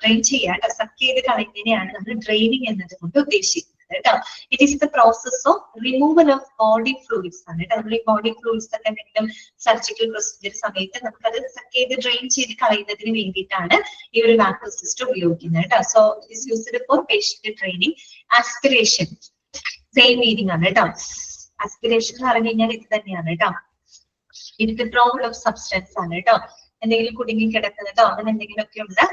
ഡ്രെയിൻ ചെയ്യാൻ, സക്ക് ചെയ്ത് കളയുന്നതിനെയാണ് നമ്മൾ ഡ്രെയിനിങ് എന്നതുകൊണ്ട് ഉദ്ദേശിക്കുന്നത്. പറയുന്നത് കേട്ടോ. It is the process of removal of body fluids ആണ് കേട്ടോ. നമ്മൾ ഈ ബോഡി ഫ്ലൂയിഡ്സ് ഒക്കെ എന്തെങ്കിലും സർജിക്കൽ പ്രൊസീജിയർ സമയത്ത് നമുക്കത് സക്ക് ചെയ്ത് ഡ്രെയിൻ ചെയ്ത് കളയുന്നതിന് വേണ്ടിയിട്ടാണ് ഈ ഒരു വാക്വം സിസ്റ്റം ഉപയോഗിക്കുന്നത് കേട്ടോ. So it is used for patient training. Aspiration same meaning ആണ് കേട്ടോ. ആസ്പിറേഷൻ എന്ന് പറഞ്ഞു കഴിഞ്ഞാൽ ഇത് തന്നെയാണ് കേട്ടോ. വിത്ത്ഡ്രോവൽ ഓഫ് സബ്സ്റ്റൻസ് ആണ് കേട്ടോ. എന്തെങ്കിലും കുടുങ്ങി കിടക്കുന്നതോ അങ്ങനെ എന്തെങ്കിലുമൊക്കെ ഉണ്ട്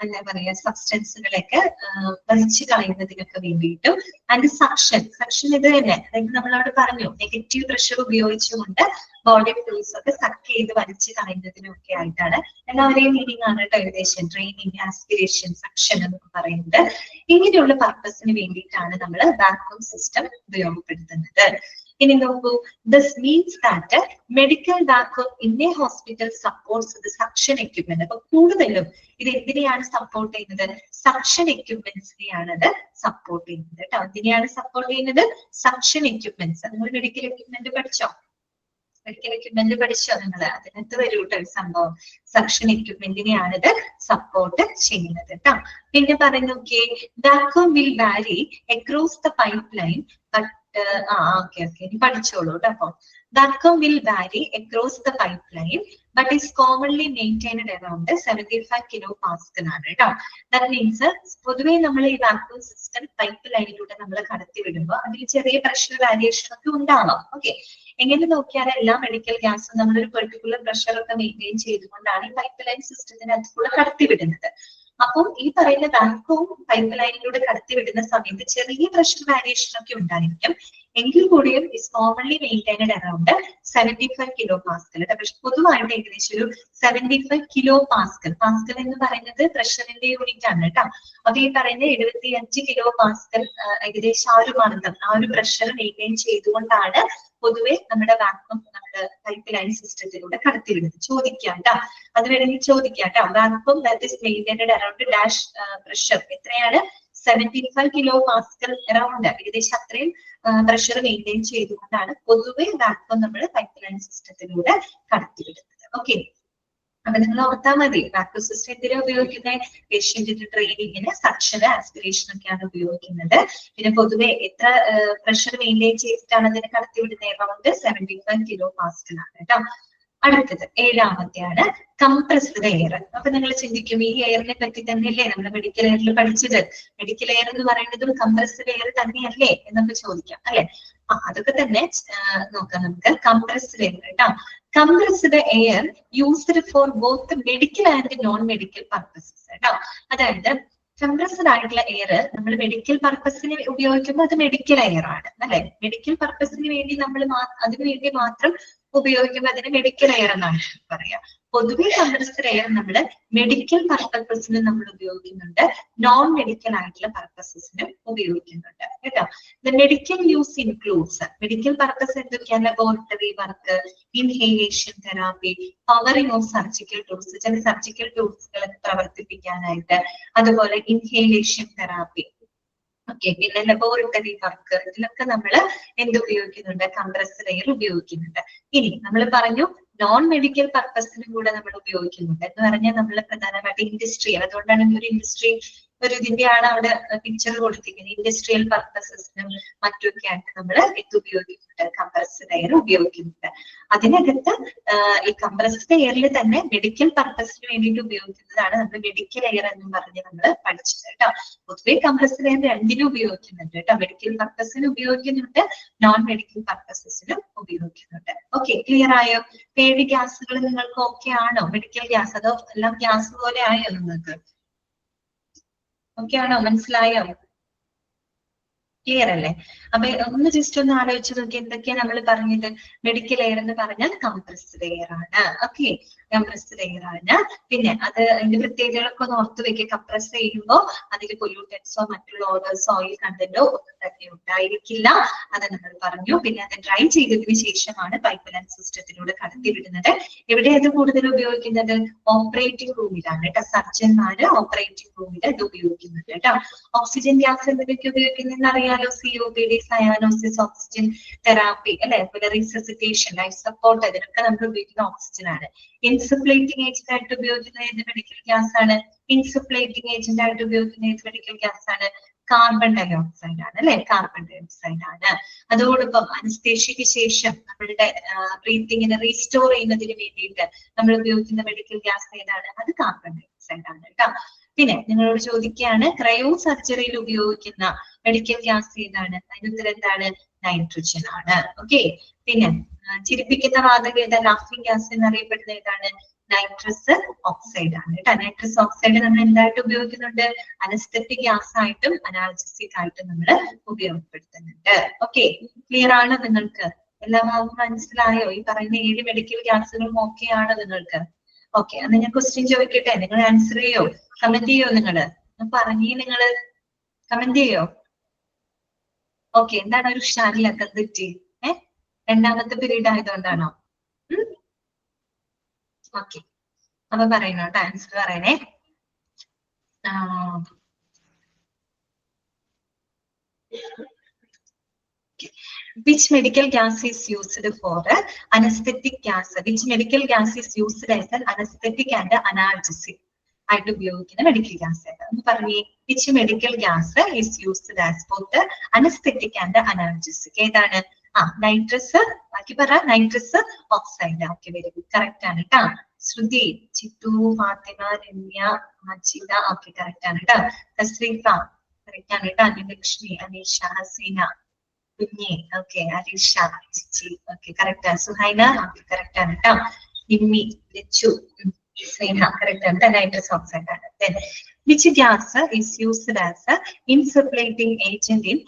എന്താ പറയാ സബ്സ്റ്റൻസുകളൊക്കെ വലിച്ചു കളയുന്നതിനൊക്കെ വേണ്ടിയിട്ടും. ആൻഡ് സക്ഷൻ ഇത് തന്നെ, അതായത് നമ്മളവിടെ പറഞ്ഞു നെഗറ്റീവ് പ്രഷർ ഉപയോഗിച്ചുകൊണ്ട് ബോഡി ഫ്ലൂയിഡ്സ് ഒക്കെ സക്ക് ചെയ്ത് വലിച്ചു കളയുന്നതിനും ഒക്കെ ആയിട്ടാണ്. എല്ലാവരെയും മീനിങ് ആണ് കേട്ടോ ഏകദേശം. ട്രെയിനിങ്, ആസ്പിറേഷൻ, സക്ഷൻ എന്നൊക്കെ പറയുന്നത് ഇങ്ങനെയുള്ള പർപ്പസിന് വേണ്ടിയിട്ടാണ് നമ്മൾ വാക്വം സിസ്റ്റം ഉപയോഗപ്പെടുത്തുന്നത്. ഇനി നോക്കൂ, this means that medical vacuum in A hospital supports the suction equipment. അപ്പൊ കൂടുതലും ഇത് എന്തിനെയാണ് സപ്പോർട്ട് ചെയ്യുന്നത്? സക്ഷൻ എക്യുപ്മെന്റ്സിനെയാണ് അത് സപ്പോർട്ട് ചെയ്യുന്നത് കേട്ടോ. എന്തിനെയാണ് സപ്പോർട്ട് ചെയ്യുന്നത്? Suction equipments. നിങ്ങൾ മെഡിക്കൽ എക്യുപ്മെന്റ് പഠിച്ചോ? മെഡിക്കൽ എക്യുപ്മെന്റ് പഠിച്ചോ നിങ്ങൾ? അതിനകത്ത് വരൂ കേട്ടോ ഒരു സംഭവം. സക്ഷൻ എക്യുപ്മെന്റിനെയാണ് ഇത് സപ്പോർട്ട് ചെയ്യുന്നത് കേട്ടോ. പിന്നെ പറയുന്നു, ഓക്കെ, വാക്വം വിൽ വാരി across the pipe line but okay ഇനി പഠിച്ചോളൂ കേട്ടോ. അപ്പൊ vacuum will vary across the pipeline but is commonly maintained around 75 kilopascal ആണ് കേട്ടോ. ദാറ്റ് മീൻസ് പൊതുവെ നമ്മൾ ഈ വാക്വം സിസ്റ്റം പൈപ്പ് ലൈനിലൂടെ നമ്മൾ കടത്തി വിടുമ്പോൾ അതിൽ ചെറിയ പ്രഷർ വാരിയേഷൻ ഒക്കെ ഉണ്ടാവാം. ഓക്കെ, എങ്ങനെ നോക്കിയാൽ എല്ലാ മെഡിക്കൽ ഗ്യാസും നമ്മളൊരു പെർട്ടിക്കുലർ പ്രഷർ ഒക്കെ മെയിൻറ്റെയിൻ ചെയ്തുകൊണ്ടാണ് ഈ പൈപ്പ് ലൈൻ സിസ്റ്റത്തിനകത്തുകൂടെ കടത്തി വിടുന്നത്. അപ്പം ഈ പറയുന്ന വാക്വം പൈപ്പ് ലൈനിലൂടെ കടത്തി വിടുന്ന സമയത്ത് ചെറിയ പ്രഷർ വാരിയേഷൻ ഒക്കെ ഉണ്ടായിരിക്കും. എങ്കിൽ കൂടിയും is commonly maintained around 75 kilopascal. പക്ഷെ പൊതുവായിട്ട് ഏകദേശം ഒരു 75 kilopascal. പാസ്കൽ എന്ന് പറയുന്നത് പ്രഷറിന്റെ യൂണിറ്റ് ആണ് കേട്ടോ. അപ്പൊ ഈ പറയുന്ന 75 kilopascal ഏകദേശം ആ ഒരു മർദ്ദം, ആ ഒരു പ്രഷർ മെയിൻറ്റെയിൻ ചെയ്തുകൊണ്ടാണ് പൊതുവെ നമ്മുടെ വാക്വം നമ്മുടെ പൈപ്പ് ലൈൻ സിസ്റ്റത്തിലൂടെ കടത്തിവിടുന്നത്. ചോദിക്കാം കേട്ടോ, അത് വേണമെങ്കിൽ ചോദിക്കാം കേട്ടോ. Vacuum that is maintained around dash pressure എത്രയാണ്? 75 kilopascal അറൌണ്ട്. ഏകദേശം അത്രയും പ്രഷർ മെയിൻറ്റെയിൻ ചെയ്തുകൊണ്ടാണ് പൊതുവെ വാക്വം നമ്മൾ പൈപ്പ് ലൈൻ സിസ്റ്റത്തിലൂടെ കടത്തിവിടുന്നത്. ഓക്കെ, അപ്പൊ നിങ്ങൾ ഓർത്താൽ മതി വാക്വം സിസ്റ്റം എന്തിനാ ഉപയോഗിക്കുന്നത്? പേഷ്യന്റിന്റെ ട്രെയിനിങ്ങിന്, സക്ഷന്, ആസ്പിറേഷൻ ഒക്കെയാണ് ഉപയോഗിക്കുന്നത്. പിന്നെ പൊതുവെ എത്ര പ്രഷർ മെയിൻറ്റെയിൻ ചെയ്തിട്ടാണ് അതിനെ കടത്തിവിടുന്നത്? അറൌണ്ട് 75 kilopascal ആണ് കേട്ടോ. അടുത്തത് ഏഴാമത്തെയാണ് കംപ്രസ്ഡ് എയർ. അപ്പൊ നിങ്ങൾ ചിന്തിക്കും ഈ എയറിനെ പറ്റി തന്നെയല്ലേ നമ്മൾ മെഡിക്കൽ എയറിൽ പഠിച്ചത്? മെഡിക്കൽ എയർ എന്ന് പറയുന്നതും കംപ്രസ്ഡ് എയർ തന്നെയല്ലേ എന്നൊക്കെ ചോദിക്കാം അല്ലെ? അതൊക്കെ തന്നെ നോക്കാം നമുക്ക്. കംപ്രസ്ഡ് എയർ കേട്ടോ. Compressed air used for both medical and non medical purposes കേട്ടോ. അതായത് കംപ്രസ്ഡ് ആയിട്ടുള്ള എയർ നമ്മൾ മെഡിക്കൽ പർപ്പസിന് ഉപയോഗിക്കുമ്പോൾ അത് മെഡിക്കൽ എയർ ആണ് അല്ലെ? മെഡിക്കൽ പർപ്പസിന് വേണ്ടി നമ്മൾ അതിനു വേണ്ടി മാത്രം ഉപയോഗിക്കുമ്പോൾ അതിന് മെഡിക്കൽ എയർ എന്നാണ് പറയാ. പൊതുവെ കംപ്രസ്ഡ് എയർ നമ്മൾ മെഡിക്കൽ പർപ്പസിന് നമ്മൾ ഉപയോഗിക്കുന്നുണ്ട്, നോൺ മെഡിക്കൽ ആയിട്ടുള്ള പർപ്പസസിനും ഉപയോഗിക്കുന്നുണ്ട് കേട്ടോ. The medical use includes, medical purpose എന്തൊക്കെയാണ്? Laboratory work, inhalation therapy, powering of surgical tools, ചില സർജിക്കൽ ടൂൾസുകൾ പ്രവർത്തിപ്പിക്കാനായിട്ട്, അതുപോലെ ഇൻഹേലേഷൻ തെറാപ്പി. ഓക്കെ, പിന്നെ ലബോറട്ടറി വർക്ക്, ഇതിലൊക്കെ നമ്മൾ എന്ത് ഉപയോഗിക്കുന്നുണ്ട്? കംപ്രസ്ഡ് എയർ ഉപയോഗിക്കുന്നുണ്ട്. ഇനി നമ്മൾ പറഞ്ഞു നോൺ മെഡിക്കൽ പർപ്പസിനും കൂടെ നമ്മൾ ഉപയോഗിക്കുന്നുണ്ട് എന്ന് പറഞ്ഞാൽ നമ്മൾ പ്രധാനമായിട്ട് ഇൻഡസ്ട്രിയൽ, അതുകൊണ്ടാണ് ഒരു ഇൻഡസ്ട്രി ഒരു ഇതിന്റെയാണ് അവിടെ പിക്ചർ കൊടുത്തിരിക്കുന്നത്. ഇൻഡസ്ട്രിയൽ പർപ്പസസിനും മറ്റൊക്കെ ആയിട്ട് നമ്മൾ ഇത് ഉപയോഗിക്കുന്നുണ്ട്, കംപ്രസ്ഡ് എയർ ഉപയോഗിക്കുന്നുണ്ട്. അതിനകത്ത് ഈ കംപ്രസ്ഡ് എയറിൽ തന്നെ മെഡിക്കൽ പർപ്പസിന് വേണ്ടിയിട്ട് ഉപയോഗിക്കുന്നതാണ് നമ്മൾ മെഡിക്കൽ എയർ എന്നും പറഞ്ഞ് നമ്മൾ പഠിച്ചത് കേട്ടോ. പൊതുവെ കംപ്രസ്ഡ് എയർ രണ്ടിനും ഉപയോഗിക്കുന്നുണ്ട് കേട്ടോ. മെഡിക്കൽ പർപ്പസിന് ഉപയോഗിക്കുന്നുണ്ട്, നോൺ മെഡിക്കൽ പർപ്പസസിനും ഉപയോഗിക്കുന്നുണ്ട്. ഓക്കെ, ക്ലിയർ ആയോ? പേടി ഗ്യാസുകൾ നിങ്ങൾക്ക് ഓക്കെ ആണോ? മെഡിക്കൽ ഗ്യാസ് അതോ എല്ലാം ഗ്യാസ് പോലെ ആയോ നിങ്ങൾക്ക്? ഓക്കെ ആണോ? മനസ്സിലായോ? ക്ലിയർ അല്ലേ? അപ്പൊ ഒന്ന് ജസ്റ്റ് ഒന്ന് ആലോചിച്ച് നോക്കി എന്തൊക്കെയാ നമ്മൾ പറഞ്ഞത്. മെഡിക്കൽ എയർ എന്ന് പറഞ്ഞാൽ കംപ്രസ്ഡ് എയർ ആണ്. ഓക്കെ, കംപ്രസ്ഡ് എയർ ആണ്. പിന്നെ അത് അതിന്റെ പ്രത്യേകതകളൊക്കെ ഒന്ന് ഓർത്ത് വെക്കുക. കംപ്രസ് ചെയ്യുമ്പോൾ അതിൽ പൊല്യൂട്ടൻസോ മറ്റുള്ള ഓർഡേഴ്സോ ഓയിൽ കണ്ടന്റോ ഒന്നും തന്നെ ഉണ്ടായിരിക്കില്ല, അത് നമ്മൾ പറഞ്ഞു. പിന്നെ അത് ഡ്രൈ ചെയ്തതിനു ശേഷമാണ് പൈപ്പ് ലൈൻ സിസ്റ്റത്തിലൂടെ കടത്തിവിടുന്നത്. എവിടെ അത് കൂടുതൽ ഉപയോഗിക്കുന്നത്? ഓപ്പറേറ്റിംഗ് റൂമിലാണ് കേട്ടോ. സർജന്മാര് ഓപ്പറേറ്റിംഗ് റൂമിൽ ഇത് ഉപയോഗിക്കുന്നുണ്ട് കേട്ടോ. ഓക്സിജൻ ഗ്യാസ് എന്തൊക്കെ ഉപയോഗിക്കുന്നതെന്ന് അറിയാലോ. COPD, സയാനോസിസ്, ഓക്സിജൻ തെറാപ്പി അല്ലെ, അതുപോലെ റിസസിറ്റേഷൻ, ലൈഫ് സപ്പോർട്ട്, ഇതിനൊക്കെ നമ്മൾ ഉപയോഗിക്കുന്ന ഓക്സിജൻ ആണ്. ഇൻസുഫ്ലേറ്റിംഗ് ഏജന്റ് ആയിട്ട് ഉപയോഗിക്കുന്ന ഏത് മെഡിക്കൽ ഗ്യാസ് ആണ്? ഇൻസുഫ്ലേറ്റിംഗ് ഏജന്റ് ആയിട്ട് ഉപയോഗിക്കുന്ന ഏത് മെഡിക്കൽ ഗ്യാസ് ആണ്? കാർബൺ ഡൈ ഓക്സൈഡ് ആണ് അല്ലെ, കാർബൺ ഡൈ ഓക്സൈഡ് ആണ്. അതോടൊപ്പം അനസ്തേഷ്യക്ക് ശേഷം നമ്മളുടെ ബ്രീത്തിങ്ങിനെ റീസ്റ്റോർ ചെയ്യുന്നതിന് വേണ്ടിയിട്ട് നമ്മൾ ഉപയോഗിക്കുന്ന മെഡിക്കൽ ഗ്യാസ് ഏതാണ്? അത് കാർബൺ ഡൈ ഓക്സൈഡ് ആണ് കേട്ടോ. പിന്നെ നിങ്ങളോട് ചോദിക്കുകയാണ് ക്രയോ സർജറിയിൽ ഉപയോഗിക്കുന്ന മെഡിക്കൽ ഗ്യാസ് ഏതാണ്? അതിന് ഉത്തരം എന്താണ്? നൈട്രജൻ ആണ്. ഓക്കെ. പിന്നെ ചിരിപ്പിക്കുന്ന വാതകം ഏതാ? ലാഫിംഗ് ഗ്യാസ് എന്നറിയപ്പെടുന്ന ഏതാണ്? നൈട്രസ് ഓക്സൈഡ് ആണ് കേട്ടോ. നൈട്രസ് ഓക്സൈഡ് നമ്മൾ എന്തായിട്ട് ഉപയോഗിക്കുന്നുണ്ട്? അനസ്തെറ്റിക് ഗ്യാസ് ആയിട്ടും അനാൽജസിക് ആയിട്ടും നമ്മൾ ഉപയോഗപ്പെടുത്തുന്നുണ്ട്. ഓക്കെ, ക്ലിയർ ആണ് നിങ്ങൾക്ക്? എല്ലാം മനസ്സിലായോ? ഈ പറയുന്ന 7 മെഡിക്കൽ ഗ്യാസുകളും ഓക്കെ ആണ് നിങ്ങൾക്ക്? ഓക്കെ, അന്ന് ഞാൻ ക്വസ്റ്റ്യൻ ചോദിക്കട്ടെ, നിങ്ങൾ ആൻസർ ചെയ്യോ? കമന്റ് ചെയ്യോ? നിങ്ങള് പറഞ്ഞേ, നിങ്ങള് കമന്റ് ചെയ്യോ? ഓക്കെ, എന്താണ് ഒരു ഉഷാറില്ലാത്ത തെറ്റി? രണ്ടാമത്തെ പീരീഡ് ആയതുകൊണ്ടാണോ? ഓക്കെ, അപ്പൊ പറയണോ കേട്ടോ, ആൻസർ പറയണേ. Which medical gas is used for anesthetic gas? Which medical gas is used as an anesthetic and analgesic? ആയിട്ട് ഉപയോഗിക്കുന്ന മെഡിക്കൽ ഗ്യാസ് ഏതാണ് പറഞ്ഞേ? Which medical gas is used as both anaesthetic and analgesic? ഏതാണ്? Nitrous. ബാക്കി പറ. Nitrous oxide. Okay, very good, correct ആണ് കേട്ടോ. ശ്രുതി, Chithu, Fathima, Ramya, Majida, okay correct ആണ് കേട്ടോ. തസ്രീഫ കറക്റ്റ് ആണ് കേട്ടോ. അനുലക്ഷ്മി, അനീഷ, ഹസീന, കുഞ്ഞി, ഓക്കെ, അരീഷ, ചിച്ചി, ഓക്കെ കറക്റ്റ് ആണ്. സുഹൈന, ഓക്കെ കറക്റ്റ് ആണ് കേട്ടോ. നിമ്മി, ലച്ചു, സ്നേഹ, കറക്റ്റ് ആണ്. നൈട്രസ് ഓക്സൈഡ് ആണ്. Then which gas is used as a insufflating agent in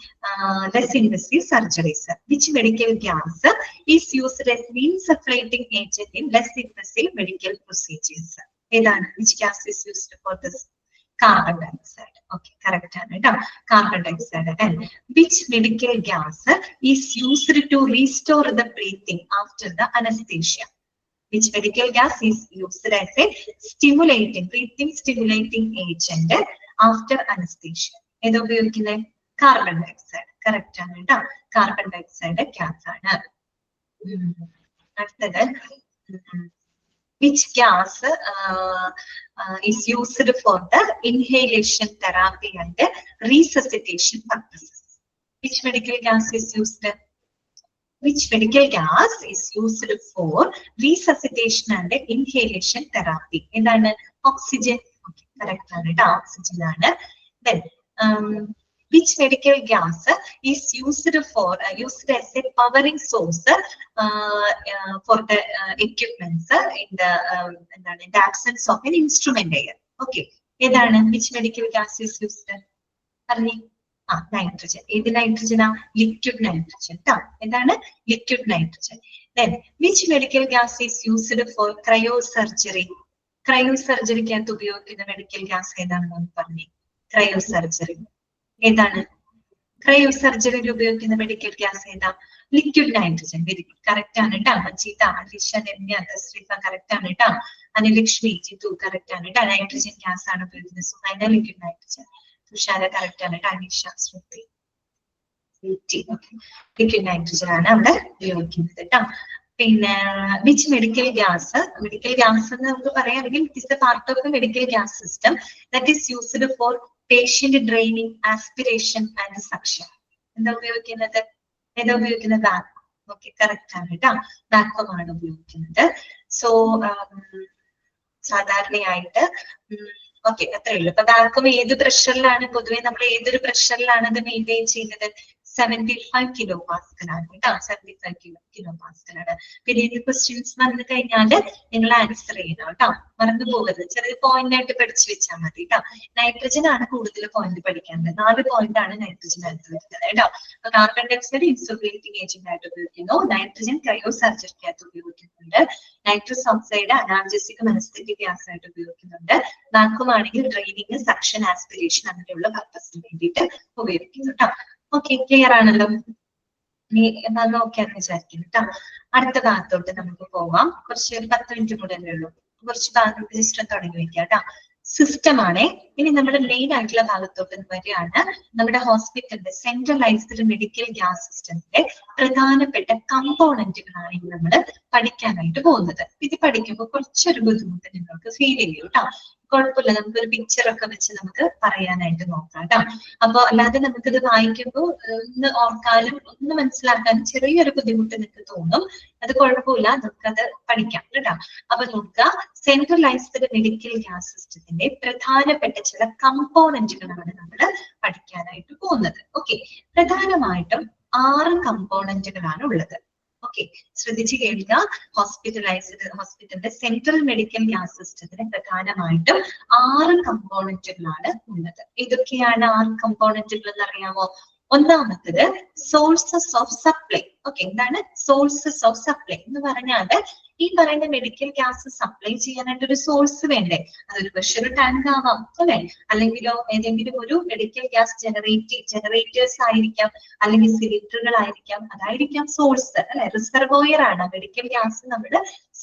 less invasive surgeries? Which medical gas is used as an insufflating agent in less invasive medical procedures? ഏതാണ്? Which gas is used for this? Carbon dioxide. Okay, correct ആണ് കേട്ടോ. Carbon dioxide. And which medical gas is used to restore the breathing after the anesthesia? Which medical gas is used as a stimulating, breathing stimulating agent after anesthesia? ഏത് ഉപയോഗിക്കുന്നത്? Carbon dioxide. Correct ആണ് കേട്ടോ. Carbon dioxide gas ആണ്. അടുത്തത് which gas is used for the inhalation therapy and resuscitation purposes? Which medical gas is used? Which medical gas is used for resuscitation and inhalation therapy? എന്താണ്? Oxygen. Correct ആണ് കേട്ടോ, oxygen ആണ്. Then which medical gas is used as a powering source for the equipments in the absence of an instrument air? Okay, ഏതാണ്? which medical gas is used? പറഞ്ഞേ. Nitrogen. ഏത് നൈട്രജനാ? Liquid nitrogen ട്ടോ. എന്താണ്? Liquid nitrogen. Then which medical gas is used for cryosurgery? ക്രയോസർജറിക്കകത്ത് ഉപയോഗിക്കുന്ന medical gas ഏതാണെന്ന് പറഞ്ഞേ. Cryosurgery ഏതാണ്? ക്രയോസർജറിയിൽ ഉപയോഗിക്കുന്ന മെഡിക്കൽ ഗ്യാസ് ഏതാ? Liquid nitrogen. Very good, correct ആണ് കേട്ടോ. മജീദ, അലിഷ, രമ്യ, തസ്രീഫ കറക്റ്റ് ആണ് കേട്ടോ. അനുലക്ഷ്മി, ജിത്തു കറക്റ്റ് ആണ് കേട്ടോ. നൈട്രജൻ ഗ്യാസ് ആണ് ഉപയോഗിക്കുന്നത്. Suhaina liquid nitrogen. Thushara correct ആണ് കേട്ടോ. അനീഷ, ശ്രുതി, ലിക്വിഡ് നൈട്രജൻ ആണ് അവിടെ ഉപയോഗിക്കുന്നത് കേട്ടോ. പിന്നെ വിച്ച് മെഡിക്കൽ ഗ്യാസ് എന്ന് നമുക്ക് പറയാമെങ്കിൽ it is a part of the medical gas system that is used for patient draining, aspiration and suction. എന്താ ഉപയോഗിക്കുന്നത്? ഏതാ ഉപയോഗിക്കുന്നത്? വാക്വം. ഓക്കെ, കറക്റ്റ് ആണ് കേട്ടോ. വാക്വം ആണ് ഉപയോഗിക്കുന്നത്. സോ സാധാരണയായിട്ട് ഓക്കെ അത്രേ ഉള്ളൂ. അപ്പൊ വാക്വം ഏത് പ്രഷറിലാണ്? പൊതുവെ നമ്മൾ ഏതൊരു പ്രഷറിലാണ് അത് മെയിൻറ്റെയിൻ ചെയ്യുന്നത്? 75 കിലോ പാസ്കലാണ് കേട്ടോ. 75 കിലോ പാസ്കലാണ്. പിന്നെ ഇത് ക്വസ്റ്റ്യൻസ് വന്നു കഴിഞ്ഞാൽ നിങ്ങൾ ആൻസർ ചെയ്യണം കേട്ടോ. മറന്നു പോകരുത്. ചെറിയ പോയിന്റ് ആയിട്ട് പഠിച്ചു വെച്ചാൽ മതി കേട്ടോ. നൈട്രജൻ ആണ് കൂടുതൽ പോയിന്റ് പഠിക്കേണ്ടത്. 4 പോയിന്റ് ആണ് നൈട്രജൻ ആയിട്ട് വരുന്നത് കേട്ടോ. അപ്പൊ കാർബൺ ഡയോക്സൈഡ് ഇൻസുലേറ്റിംഗ് ഏജന്റ് ആയിട്ട് ഉപയോഗിക്കുന്നു. നൈട്രജൻ ക്രയോസർജറിക്കകത്ത് ഉപയോഗിക്കുന്നുണ്ട്. Nitrous oxide analgesic anaesthetic gas ആയിട്ട് ഉപയോഗിക്കുന്നുണ്ട്. വാക്വം ആണെങ്കിൽ ഡ്രെയിനിങ്, സക്ഷൻ, ആസ്പിറേഷൻ അങ്ങനെയുള്ള പർപ്പസിന് വേണ്ടിയിട്ട് ഉപയോഗിക്കുന്നു കേട്ടോ. ഓക്കെ, ക്ലിയർ ആണല്ലോ? നീ എന്നാ ഓക്കെയാന്ന് വിചാരിക്കുന്നു കേട്ടോ. അടുത്ത ഭാഗത്തോട്ട് നമുക്ക് പോവാം. കുറച്ച് 10 മിനിറ്റ് കൂടെ ഉള്ളൂ. കുറച്ച് ഭാഗത്തോട്ട് ജസ്റ്റ് തുടങ്ങി വെക്കാം കേട്ടോ. സിസ്റ്റം ആണേ. ഇനി നമ്മുടെ മെയിൻ ആയിട്ടുള്ള ഭാഗത്തോട്ട് വരികയാണ്. നമ്മുടെ ഹോസ്പിറ്റലിന്റെ സെൻട്രലൈസ്ഡ് മെഡിക്കൽ ഗ്യാസ് സിസ്റ്റത്തിന്റെ പ്രധാനപ്പെട്ട കമ്പോണന്റുകളാണ് ഇനി നമ്മൾ പഠിക്കാനായിട്ട് പോകുന്നത്. ഇത് പഠിക്കുമ്പോൾ കുറച്ചൊരു ബുദ്ധിമുട്ട് നിങ്ങൾക്ക് ഫീൽ ചെയ്യും കേട്ടോ. കുഴപ്പമില്ല, നമുക്കൊരു പിക്ചർ ഒക്കെ വെച്ച് നമുക്ക് പറയാനായിട്ട് നോക്കാം കേട്ടോ. അപ്പൊ അല്ലാതെ നമുക്കിത് വായിക്കുമ്പോൾ ഒന്ന് ഓർക്കാനും ഒന്ന് മനസ്സിലാക്കാനും ചെറിയൊരു ബുദ്ധിമുട്ട് നിങ്ങൾക്ക് തോന്നും. അത് കുഴപ്പമില്ല, നമുക്കത് പഠിക്കാം കേട്ടോ. അപ്പൊ നോക്കുക, സെൻട്രലൈസ്ഡ് മെഡിക്കൽ ഗ്യാസ് സിസ്റ്റത്തിന്റെ പ്രധാനപ്പെട്ട ചില കമ്പോണന്റുകളാണ് നമ്മൾ പഠിക്കാനായിട്ട് പോകുന്നത്. ഓക്കെ, പ്രധാനമായിട്ടും 6 കമ്പോണന്റുകളാണ് ഉള്ളത്. ഓക്കെ, ശ്രദ്ധിച്ച് കേൾക്കുക. ഹോസ്പിറ്റലിന്റെ സെൻട്രൽ മെഡിക്കൽ ഗ്യാസ് സിസ്റ്റത്തിന് പ്രധാനമായിട്ടും 6 കമ്പോണന്റുകളാണ് ഉള്ളത്. ഏതൊക്കെയാണ് 6 കമ്പോണന്റുകൾ എന്ന് അറിയാമോ? ഒന്നാമത്തത് സോഴ്സസ് ഓഫ് സപ്ലൈ. ഓക്കെ, എന്താണ് സോഴ്സസ് ഓഫ് സപ്ലൈ എന്ന് പറഞ്ഞാൽ ഈ പറയുന്ന മെഡിക്കൽ ഗ്യാസ് സപ്ലൈ ചെയ്യാനായിട്ട് ഒരു സോഴ്സ് വേണ്ടേ? അതൊരു പക്ഷേ ഒരു ടാങ്ക് ആവാം അല്ലെ, അല്ലെങ്കിലോ ഏതെങ്കിലും ഒരു മെഡിക്കൽ ഗ്യാസ് ജനറേറ്റേഴ്സ് ആയിരിക്കാം, അല്ലെങ്കിൽ സിലിണ്ടറുകൾ ആയിരിക്കാം. അതായിരിക്കാം സോഴ്സ് അല്ലെ. റിസർവോയർ ആണ് മെഡിക്കൽ ഗ്യാസ് നമ്മൾ